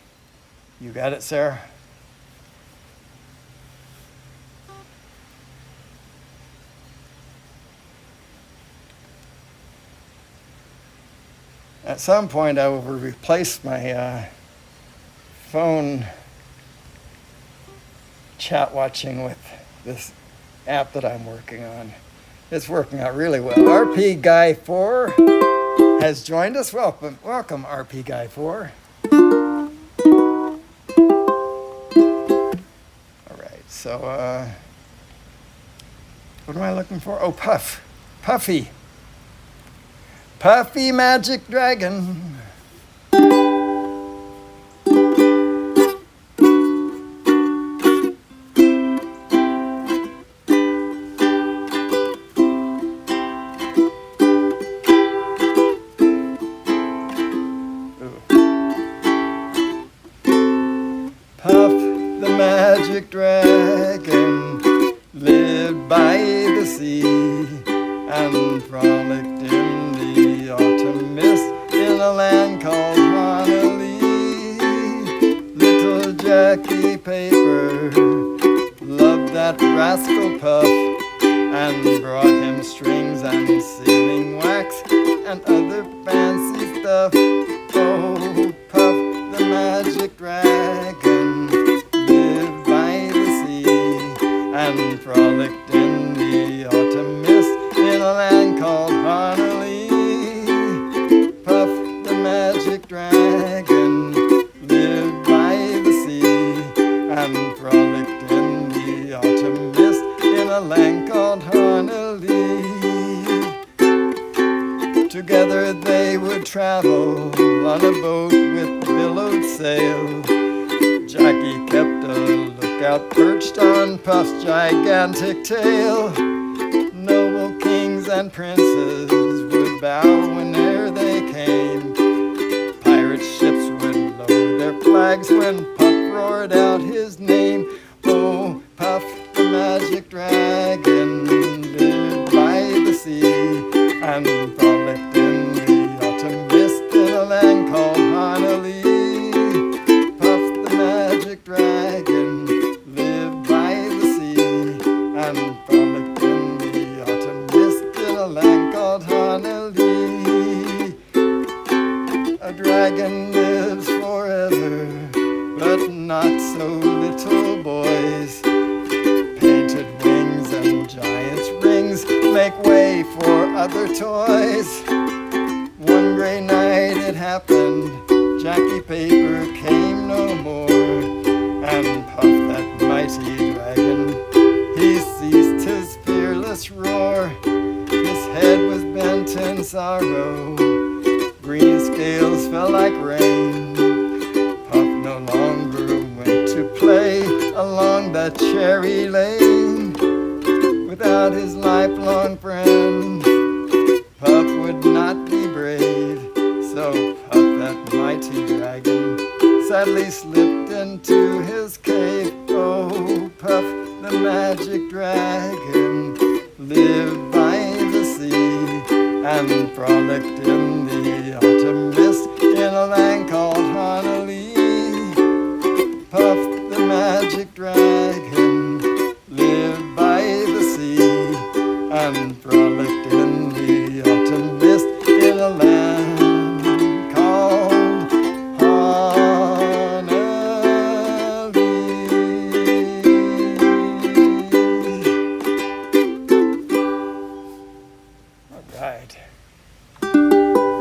You got it, Sarah? At some point, I will replace my phone chat watching with this app that I'm working on. It's working out really well. RP Guy 4 has joined us. Welcome, RP Guy 4. All right, so what am I looking for? Oh, Puffy Magic Dragon. Magic dragon lived by the sea and frolicked in the autumn mist in a land called Honolulu. Little Jackie Paper loved that rascal Puff and brought him strings and sealing wax and other fancy stuff. Oh, Puff the Magic Dragon and frolicked in the autumn mist in a land called Honolulu. Puff the Magic Dragon lived by the sea and frolicked in the autumn mist in a land called Honolulu. Together they would travel on a boat with billowed sail. Jackie kept a lookout perched on Puff's gigantic tail. Noble kings and princes would bow whene'er they came. Pirate ships would lower their flags when Puff roared out his name. Oh, Puff the Magic Dragon lived by the sea and frolicked in the autumn mist in a land called Honolulu. Dragon lived by the sea and frolicked in the autumn mist in a land called Honolulu. A dragon lives forever, but not so little boys. Painted wings and giant's rings make way for other toys. One gray night it happened, Jackie Paper came no more. And Puff, that mighty dragon, he ceased his fearless roar. His head was bent in sorrow, green scales fell like rain. Puff no longer went to play along that cherry lane. Without his lifelong friend, Puff would not be brave. So Puff, that mighty dragon, sadly slipped into his cave. Oh, Puff the Magic Dragon lived by the sea and frolicked in the autumn mist in a land called Honolulu. Puff the Magic Dragon lived by the sea and frolicked in the autumn mist in a land called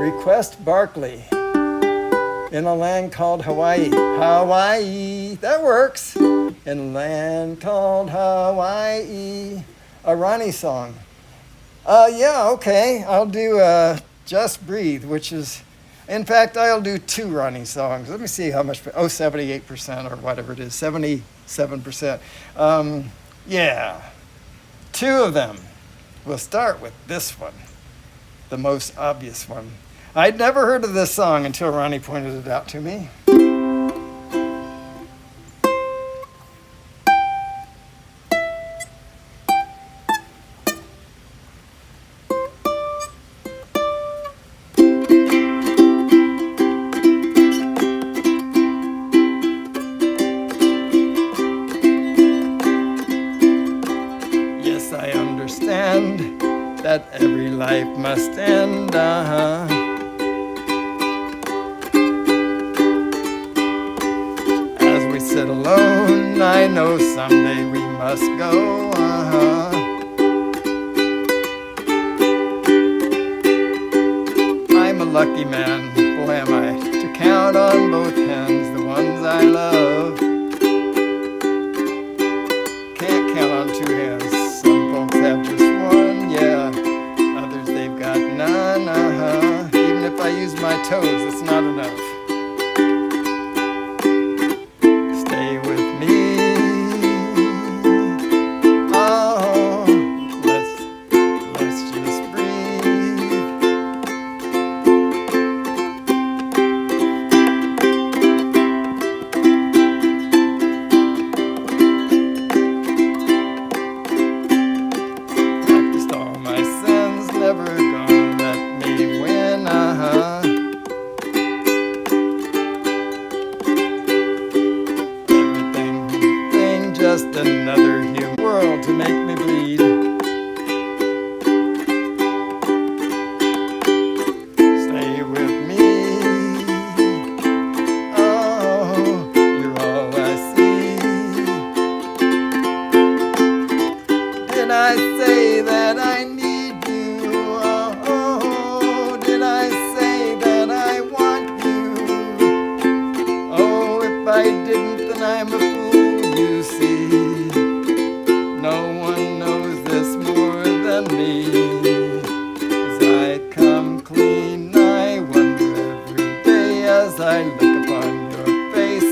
Request Barkley in a land called Hawaii. Hawaii, that works. In a land called Hawaii. A Ronnie song. Yeah, okay. I'll do Just Breathe, which is, in fact, I'll do 2 Ronnie songs. Let me see how much, 78% or whatever it is, 77%. Yeah, 2 of them. We'll start with this one, the most obvious one. I'd never heard of this song until Ronnie pointed it out to me. must end, As we sit alone, I know someday we must go, I'm a lucky man, boy am I, to count on both hands the ones I love. Can't count on two hands, some folks have just one, yeah. Others they've got none, Even if I use my toes, it's not enough. Stay with me. Oh, let's just breathe. Practiced all my sins, never gonna let me win, Everything, just another human world to make me bleed. Stay with me. Oh, you're all I see. Did I say that I need you? Oh, did I say that I want you? Oh, if I didn't, then I'm a fool, you see. No one knows this more than me. As I come clean, I wonder every day as I look upon your face,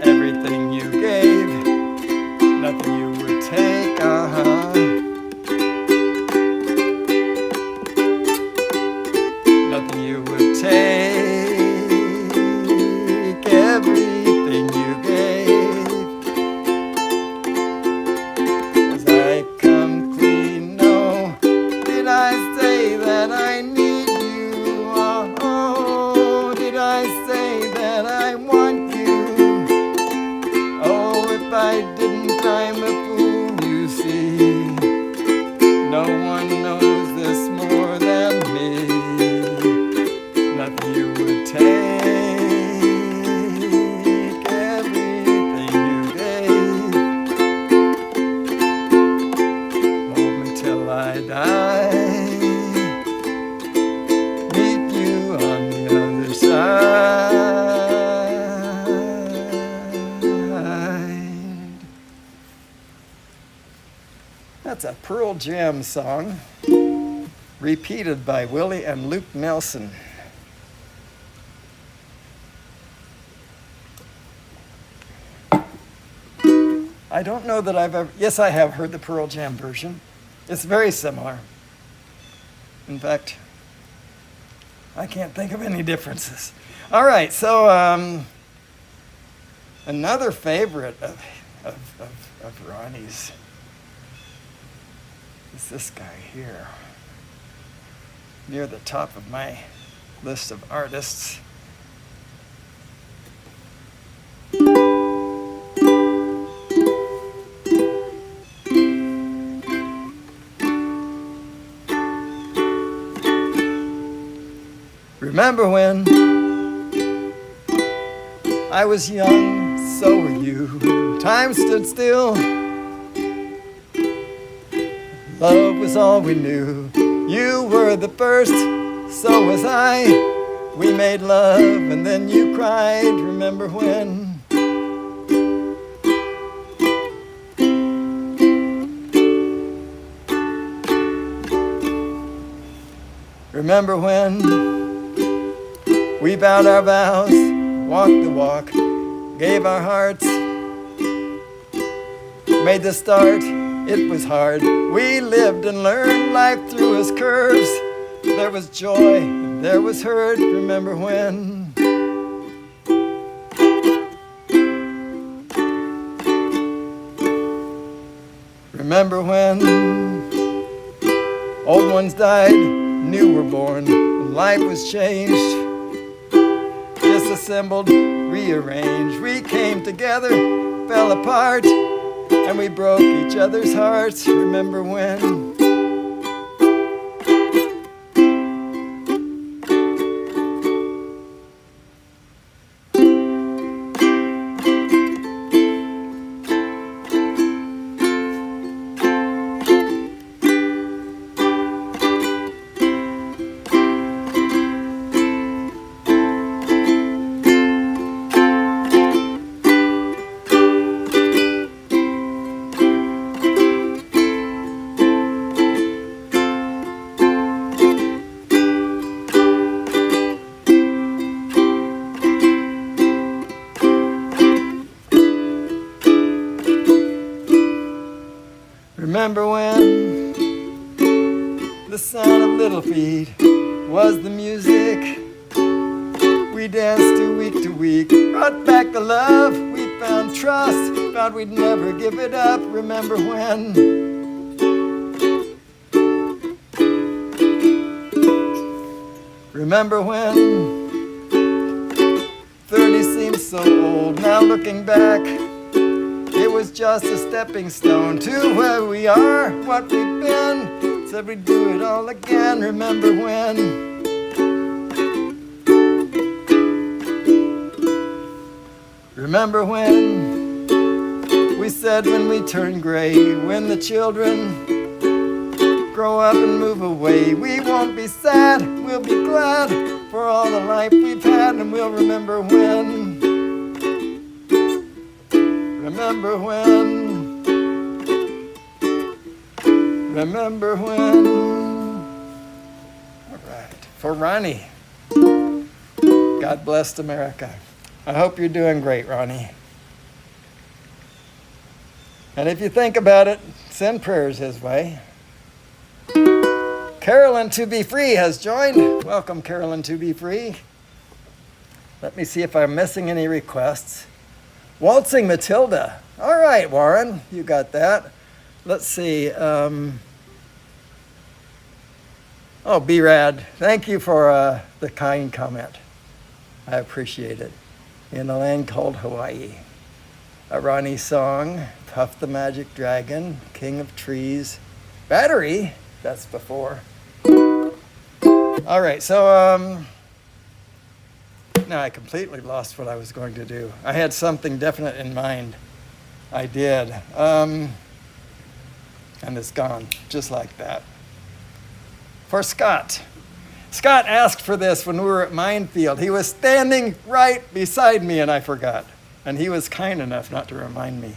Everything you gave, nothing you would take, Nothing you would take, everything you gave. As I come clean, no, did I say that I need you? Oh, did I say that I want you? Oh, if I didn't, I'm a fool, you see. No one knows this more than me. Nothing you would take, everything you gave. Hold me till I die. Meet you on the other side. That's a Pearl Jam song, repeated by Willie and Luke Nelson. I don't know that I've ever, yes, I have heard the Pearl Jam version. It's very similar. In fact, I can't think of any differences. All right, so another favorite of Ronnie's is this guy here, near the top of my list of artists. Remember when I was young, so were you. Time stood still. Love was all we knew. You were the first, so was I. We made love and then you cried. Remember when? Remember when we vowed our vows, walked the walk, gave our hearts, made the start. It was hard. We lived and learned life through its curves. There was joy, there was hurt. Remember when? Remember when old ones died, new were born, and life was changed. Disassembled, rearranged. We came together, fell apart. and we broke each other's hearts. Remember when? Remember when the sound of little feet was the music we danced to week, brought back the love, we found trust, vowed we'd never give it up. Remember when? Remember when 30 seems so old, now looking back, it was just a stepping stone to where we are, what we've been. Said we'd do it all again. Remember when? Remember when we said when we turn gray, when the children grow up and move away, we won't be sad, we'll be glad for all the life we've had, and we'll remember when. Remember when? Remember when? All right, for Ronnie. God bless America. I hope you're doing great, Ronnie. And if you think about it, send prayers his way. Carolyn To Be Free has joined. Welcome, Carolyn To Be Free. Let me see if I'm missing any requests. Waltzing Matilda. All right, Warren, you got that. Let's see. Oh, B-Rad, thank you for the kind comment. I appreciate it. In a land called Hawaii. A Ronnie song, Puff the Magic Dragon, King of Trees, Battery, that's before. All right, so now I completely lost what I was going to do. I had something definite in mind. I did. And it's gone, just like that. For Scott. Scott asked for this when we were at Minefield. He was standing right beside me and I forgot. And he was kind enough not to remind me.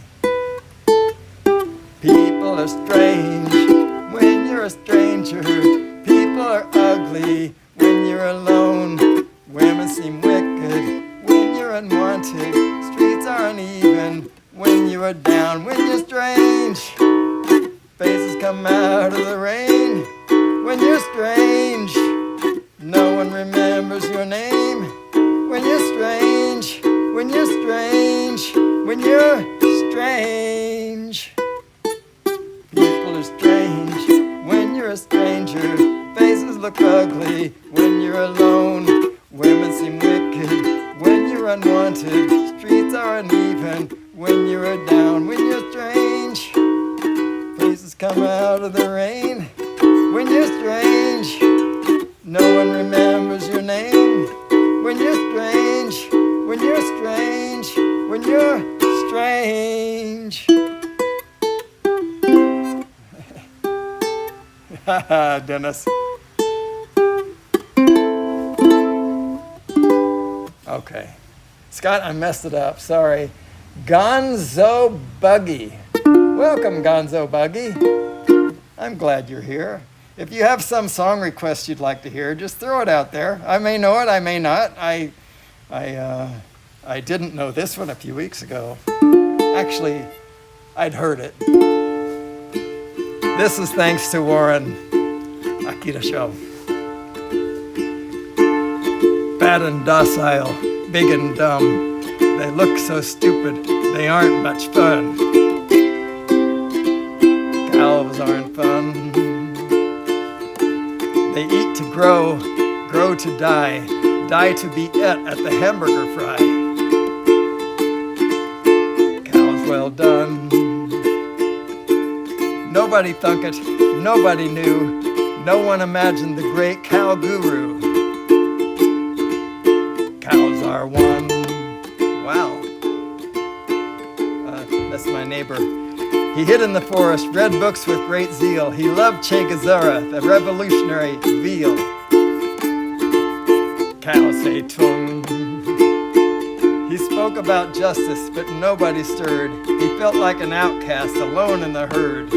People are strange when you're a stranger. People are ugly when you're alone. Women seem wicked when you're unwanted. Streets are uneven when you are down. When you're strange, faces come out of the rain. When you're strange, no one remembers your name. When you're strange, when you're strange, when you're strange. People are strange when you're a stranger. Faces look ugly when you're alone. Women seem wicked when you're unwanted. Streets are uneven when you're down. When you're strange, faces come out of the rain. When you're strange, no one remembers your name. When you're strange, when you're strange, when you're strange. Haha, Dennis. Okay. Scott, I messed it up. Sorry. Gonzo Buggy. Welcome, Gonzo Buggy. I'm glad you're here. If you have some song request you'd like to hear, just throw it out there. I may know it, I may not. I didn't know this one a few weeks ago. Actually, I'd heard it. This is thanks to Warren Akita Show. Fat and docile, big and dumb. They look so stupid, they aren't much fun. Cows aren't fun. They eat to grow, grow to die, die to be et at the hamburger fry. Cows well done. Nobody thunk it, nobody knew. No one imagined the great cow guru. Cows are one. Wow. That's my neighbor. He hid in the forest, read books with great zeal. He loved Che Guevara, the revolutionary veal. Cow say tung. He spoke about justice, but nobody stirred. He felt like an outcast, alone in the herd.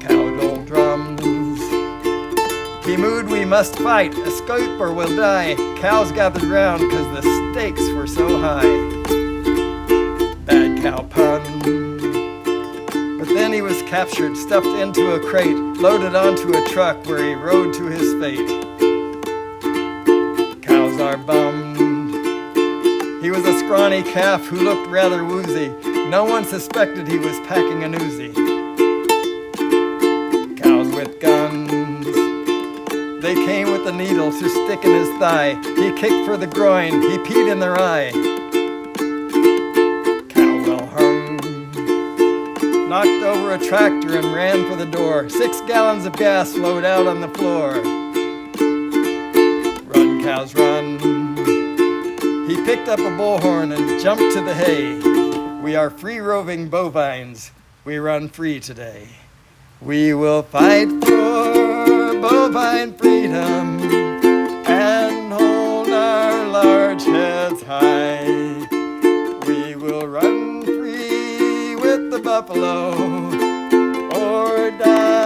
Cow drums. He mooed, we must fight, escape or we'll die. Cows gathered round because the stakes were so high. Bad cow pun. But then he was captured, stuffed into a crate, loaded onto a truck where he rode to his fate. Cows are bummed. He was a scrawny calf who looked rather woozy. No one suspected he was packing an Uzi. Cows with guns. They came with a needle to stick in his thigh. He kicked for the groin, he peed in their eye. Cow well hung. Knocked over a tractor and ran for the door. 6 gallons of gas flowed out on the floor. Run, cows, run. He picked up a bullhorn and jumped to the hay. We are free-roving bovines. We run free today. We will fight for bovine freedom and hold our large heads high. We will run free with the buffalo or die.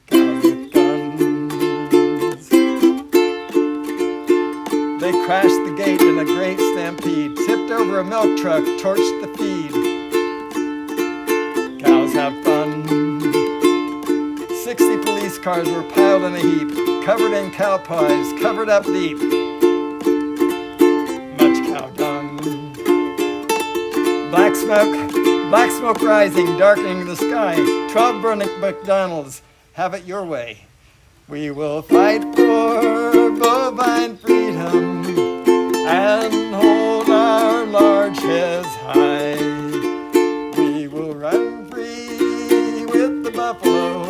Cows with guns. They crashed the gate in a great stampede, tipped over a milk truck, torched the feed. Cows have fun. 60 police cars were piled in a heap, covered in cow pies, covered up deep. Much cow dung. Black smoke rising, darkening the sky. 12 burning McDonald's, have it your way. We will fight for bovine freedom and hold our large heads high. We will run free with the buffalo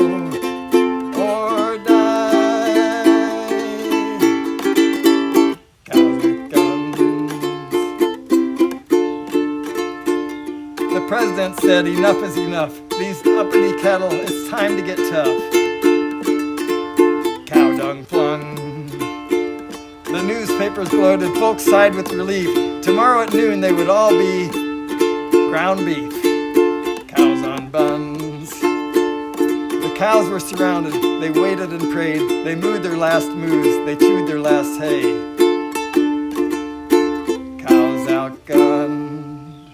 or die. Cows with guns. The president said enough is enough. These uppity cattle, it's time to get tough. Cow dung flung. The newspapers gloated, folks sighed with relief. Tomorrow at noon they would all be ground beef. Cows on buns. The cows were surrounded, they waited and prayed. They mooed their last moos, they chewed their last hay. Cows outgunned.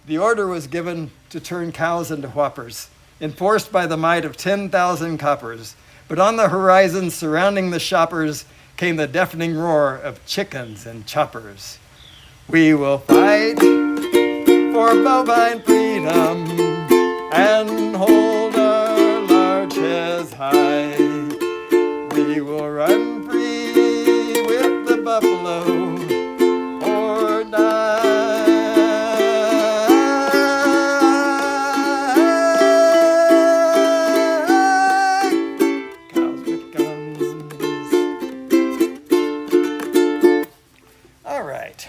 The order was given to turn cows into whoppers, enforced by the might of 10,000 coppers. But on the horizon surrounding the shoppers came the deafening roar of chickens and choppers. We will fight for bovine freedom and hold our large heads high. We will run free with the buffalo or die. Cows with guns. All right.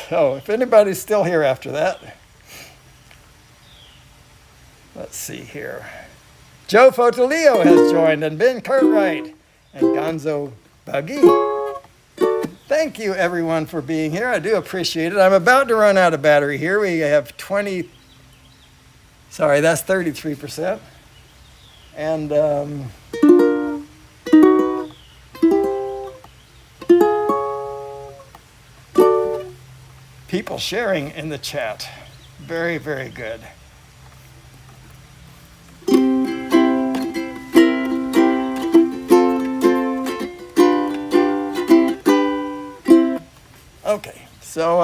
So, if anybody's still here after that, let's see here. Joe Fotolio has joined, and Ben Cartwright, and Gonzo Buggy. Thank you, everyone, for being here. I do appreciate it. I'm about to run out of battery here. We have 33%. And people sharing in the chat. Very, very good. Okay, so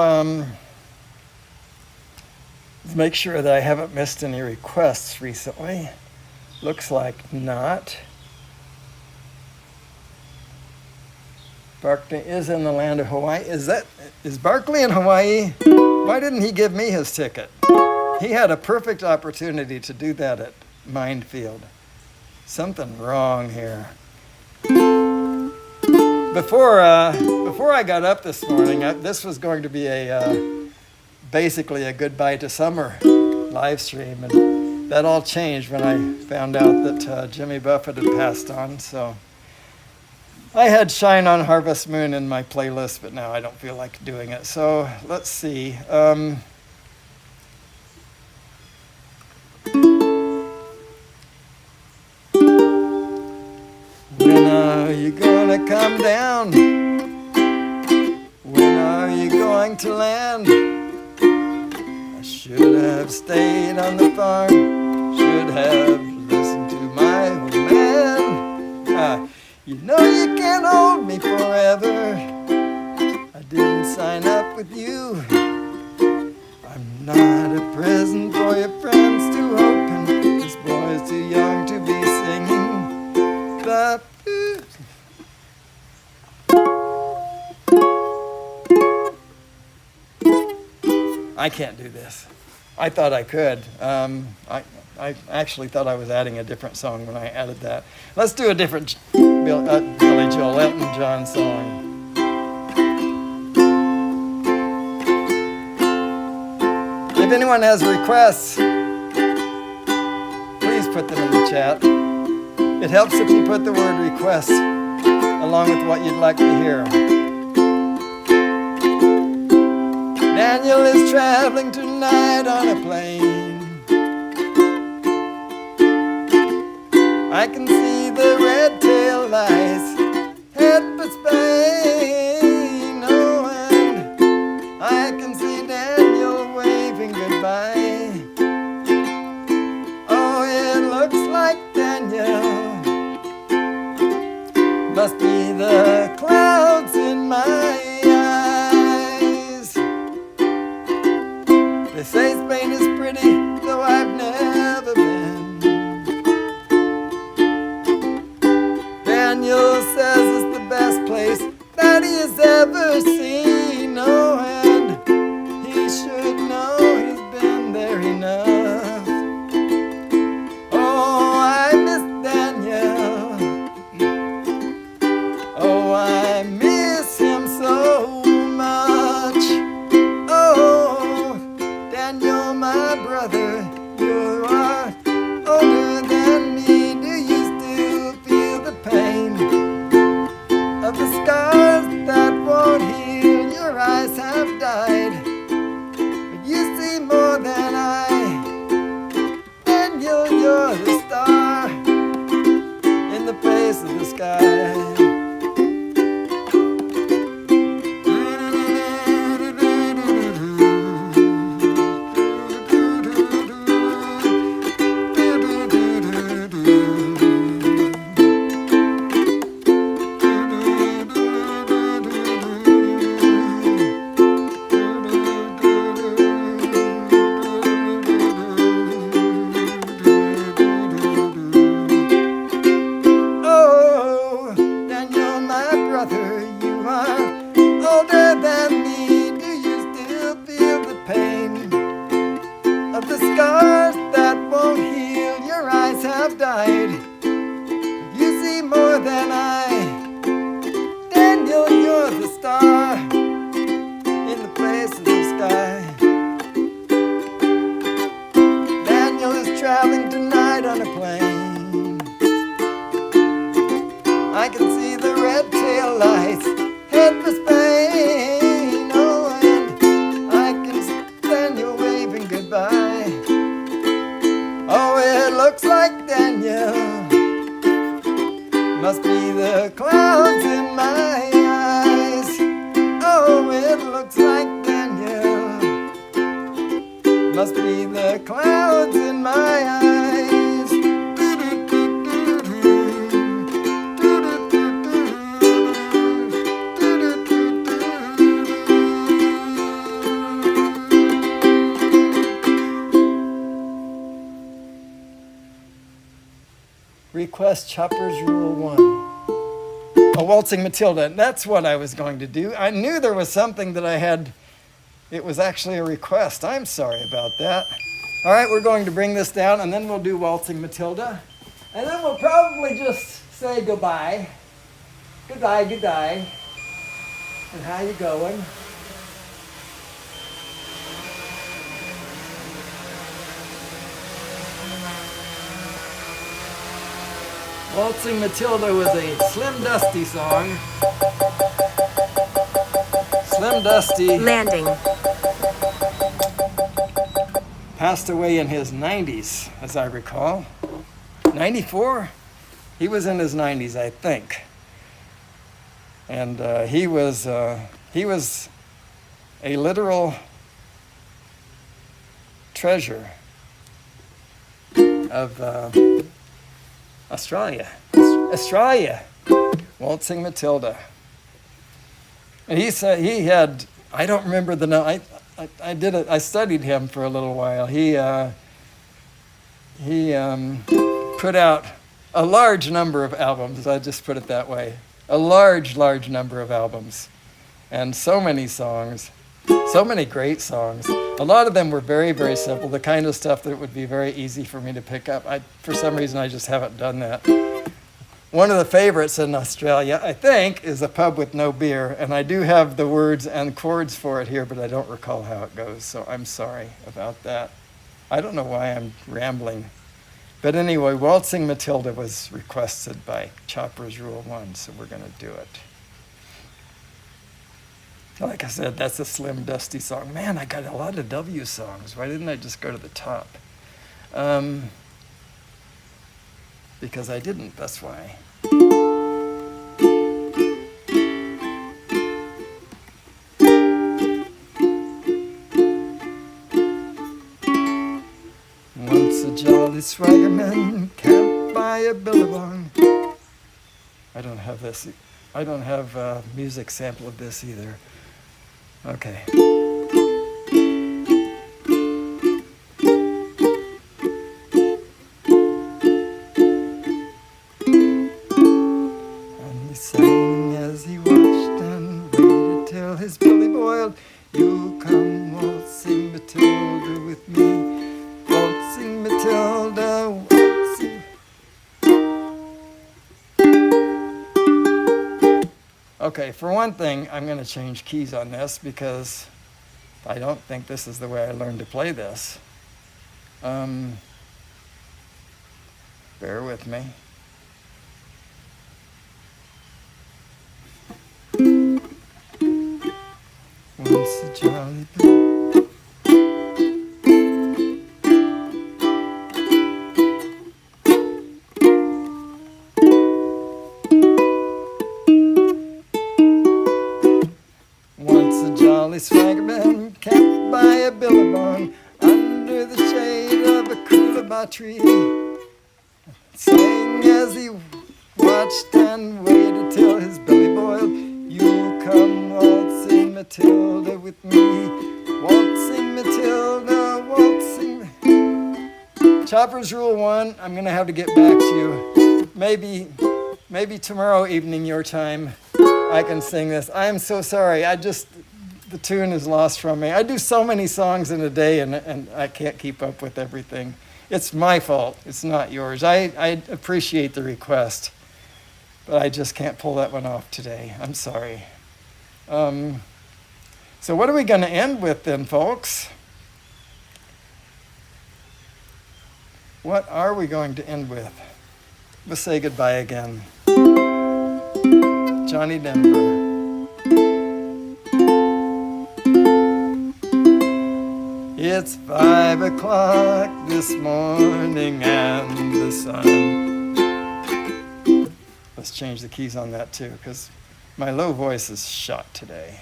let's make sure that I haven't missed any requests recently. Looks like not. Barkley is in the land of Hawaii. Is Barkley in Hawaii? Why didn't he give me his ticket? He had a perfect opportunity to do that at Minefield. Something wrong here. Before I got up this morning, this was going to be basically a goodbye to summer live stream, and that all changed when I found out that Jimmy Buffett had passed on. So I had Shine on Harvest Moon in my playlist, but now I don't feel like doing it. So let's see. When are you gonna come down? When are you going to land? I should have stayed on the farm, should have listened to my old man. You know you can't hold me forever. I didn't sign up with you. I'm not a present for your friends to open. This boy's too young to be singing the blues. I can't do this. I thought I could. I actually thought I was adding a different song when I added that. Let's do a different Billy Joel, Elton John song. If anyone has requests, please put them in the chat. It helps if you put the word request along with what you'd like to hear. Daniel is traveling tonight on a plane. I can see the red tail lights head for Spain. Oh, and I can see Daniel waving goodbye. Oh, it looks like Daniel must be the clouds in my eyes. They say Spain is pretty, though I've never been. Daniel says it's the best place that he has ever seen. Oh, and he should know he's been there enough. Oh, I miss Daniel. Oh, I miss him so much. Oh, Daniel, my brother, you are older than me. Do you still feel the pain of the scars that won't heal? Your eyes have died, but you see more than I. Daniel, you're the star in the face of the sky. Request Chopper's Rule 1. A waltzing Matilda. That's what I was going to do. I knew there was something that I had It was actually a request. I'm sorry about that. All right, we're going to bring this down, and then we'll do Waltzing Matilda. And then we'll probably just say goodbye. Goodbye, goodbye. And how you going? Waltzing Matilda was a Slim Dusty song. Slim Dusty
Landing.
passed away in his 90s, as I recall. 94? He was in his 90s, I think. And he was a literal treasure of Australia. Waltzing Matilda. And he said he had, I don't remember the name. I studied him for a little while. He put out a large number of albums. I just put it that way. A large number of albums, and so many songs, so many great songs. A lot of them were very, very simple, the kind of stuff that would be very easy for me to pick up. For some reason, I just haven't done that. One of the favorites in Australia, I think, is A Pub with No Beer, and I do have the words and chords for it here, but I don't recall how it goes, so I'm sorry about that. I don't know why I'm rambling. But anyway, Waltzing Matilda was requested by Chopper's Rule 1, so we're going to do it. Like I said, that's a Slim Dusty song. Man, I got a lot of W songs. Why didn't I just go to the top? Because I didn't, that's why. Once a jolly swaggerman camped by a billabong. I don't have this. I don't have a music sample of this either. Okay. And he sang as he watched and waited till his belly boiled. You'll come waltzing Matilda with me. Waltzing Matilda, waltzing. Okay, for one thing, I'm going to change keys on this because I don't think this is the way I learned to play this. Bear with me. Once a jolly swaggerman camped by a billabong under the shade of a coolabah tree, sang as he watched and waited till his belly boiled. You'll come waltzing Matilda with me, waltzing Matilda, waltzing. Chopper's Rule 1, I'm going to have to get back to you. Maybe tomorrow evening your time I can sing this. I am so sorry. The tune is lost from me. I do so many songs in a day, and I can't keep up with everything. It's my fault. It's not yours. I appreciate the request, but I just can't pull that one off today. I'm sorry. So what are we going to end with then, folks? What are we going to end with? Let's say goodbye again. Johnny Denver. It's 5 o'clock this morning and the sun. Let's change the keys on that too, because my low voice is shot today.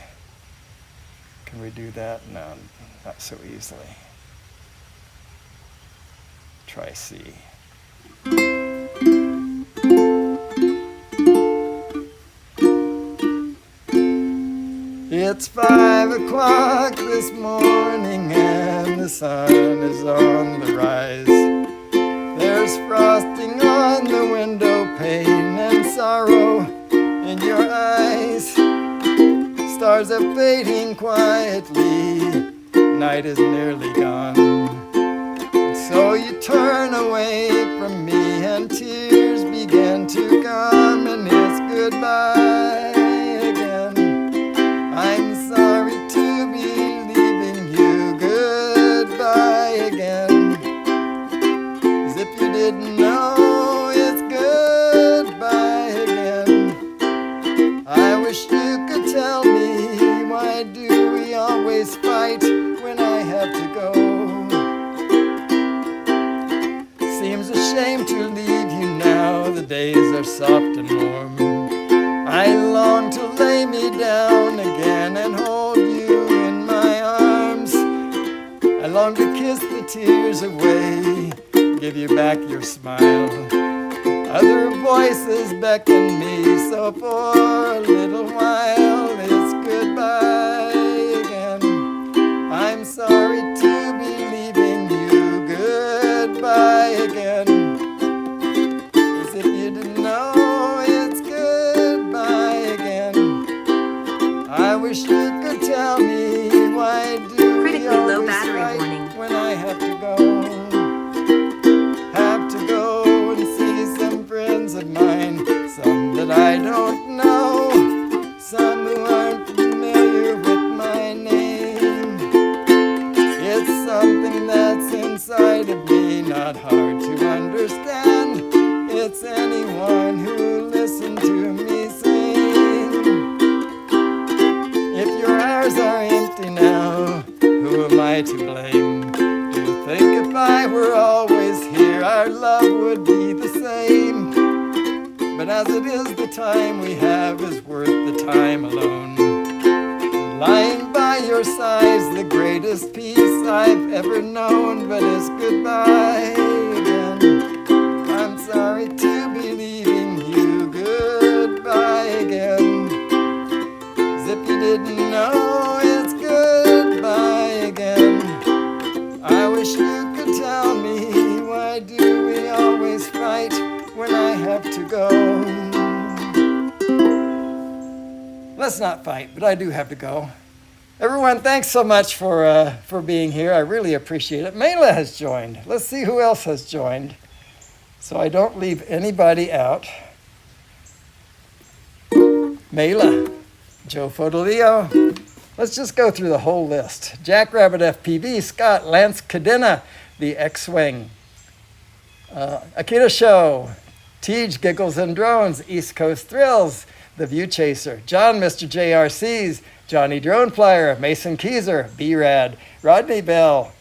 Can we do that? No, not so easily. Try C. It's 5 o'clock this morning and the sun is on the rise. There's frosting on the window pane and sorrow in your eyes. Stars stars are fading quietly. Night is nearly gone. So you turn away from me and tears begin to come, and it's goodbye again. I'm sorry to be leaving you. Goodbye again. As if you didn't know, it's goodbye again. I wish you could tell me, why do we always fight when I have to go? Seems a shame to leave you now, the days are soft and warm. I long to lay me down again and hold you in my arms. I long to kiss the tears away, give you back your smile. Other voices beckon me, so for a little while it's goodbye again. I'm sorry to be leaving you. Goodbye again. As if you didn't know, it's goodbye again. I wish you could tell me, why do
Critically
we
low
always
battery
fight
warning.
when I have to go? Have to go and see some friends of mine, some that I don't know, some who aren't familiar with my name. It's something that's inside of me, not hard to understand. It's anyone who listened to me sing. If your hours are empty now, who am I to blame? Do you think if I were always here, our love would be the same? But as it is, the time we have is worth the time alone. Lying by your side's the greatest peace I've ever known, but it's goodbye again. I'm sorry to be leaving you. Goodbye again. As if you didn't know, it's goodbye again. I wish you could tell me, why do we always fight when I have to go? Let's not fight, but I do have to go. Everyone, thanks so much for being here. I really appreciate it. Mela has joined. Let's see who else has joined, so I don't leave anybody out. Mela, Joe Fodolio. Let's just go through the whole list. Jackrabbit FPV, Scott, Lance Cadena, the X-Wing, Akita Show, Tej Giggles and Drones, East Coast Thrills, The View Chaser, John Mr. JRCs, Johnny Drone Flyer, Mason Keyser, B-Rad, Rodney Bell,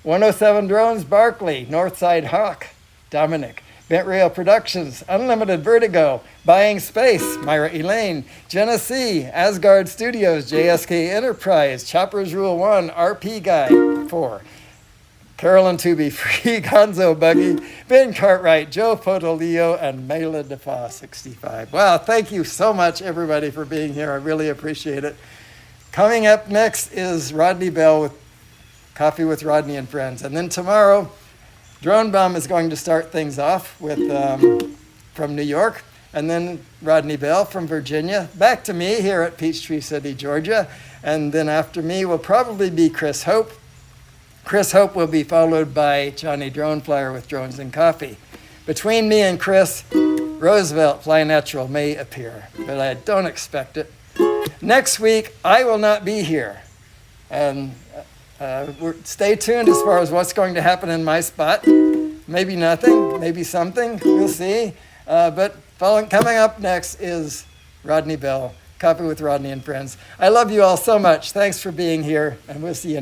107 Drones Barkley, Northside Hawk, Dominic, Bent Rail Productions, Unlimited Vertigo, Buying Space, Myra Elaine, Jenna C, Asgard Studios, JSK Enterprise, Choppers Rule 1, RP Guy 4, Carolyn Tooby, Free Gonzo Buggy, Ben Cartwright, Joe Fodolio, and Mela DeFa 65. Wow, thank you so much, everybody, for being here. I really appreciate it. Coming up next is Rodney Bell with Coffee with Rodney and Friends. And then tomorrow, Drone Bum is going to start things off with from New York, and then Rodney Bell from Virginia, back to me here at Peachtree City, Georgia. And then after me will probably be Chris Hope. Chris Hope will be followed by Johnny Drone Flyer with Drones and Coffee. Between me and Chris, Roosevelt Fly Natural may appear, but I don't expect it. Next week, I will not be here. And stay tuned as far as what's going to happen in my spot. Maybe nothing, maybe something, we'll see. But coming up next is Rodney Bell, Coffee with Rodney and Friends. I love you all so much. Thanks for being here, and we'll see you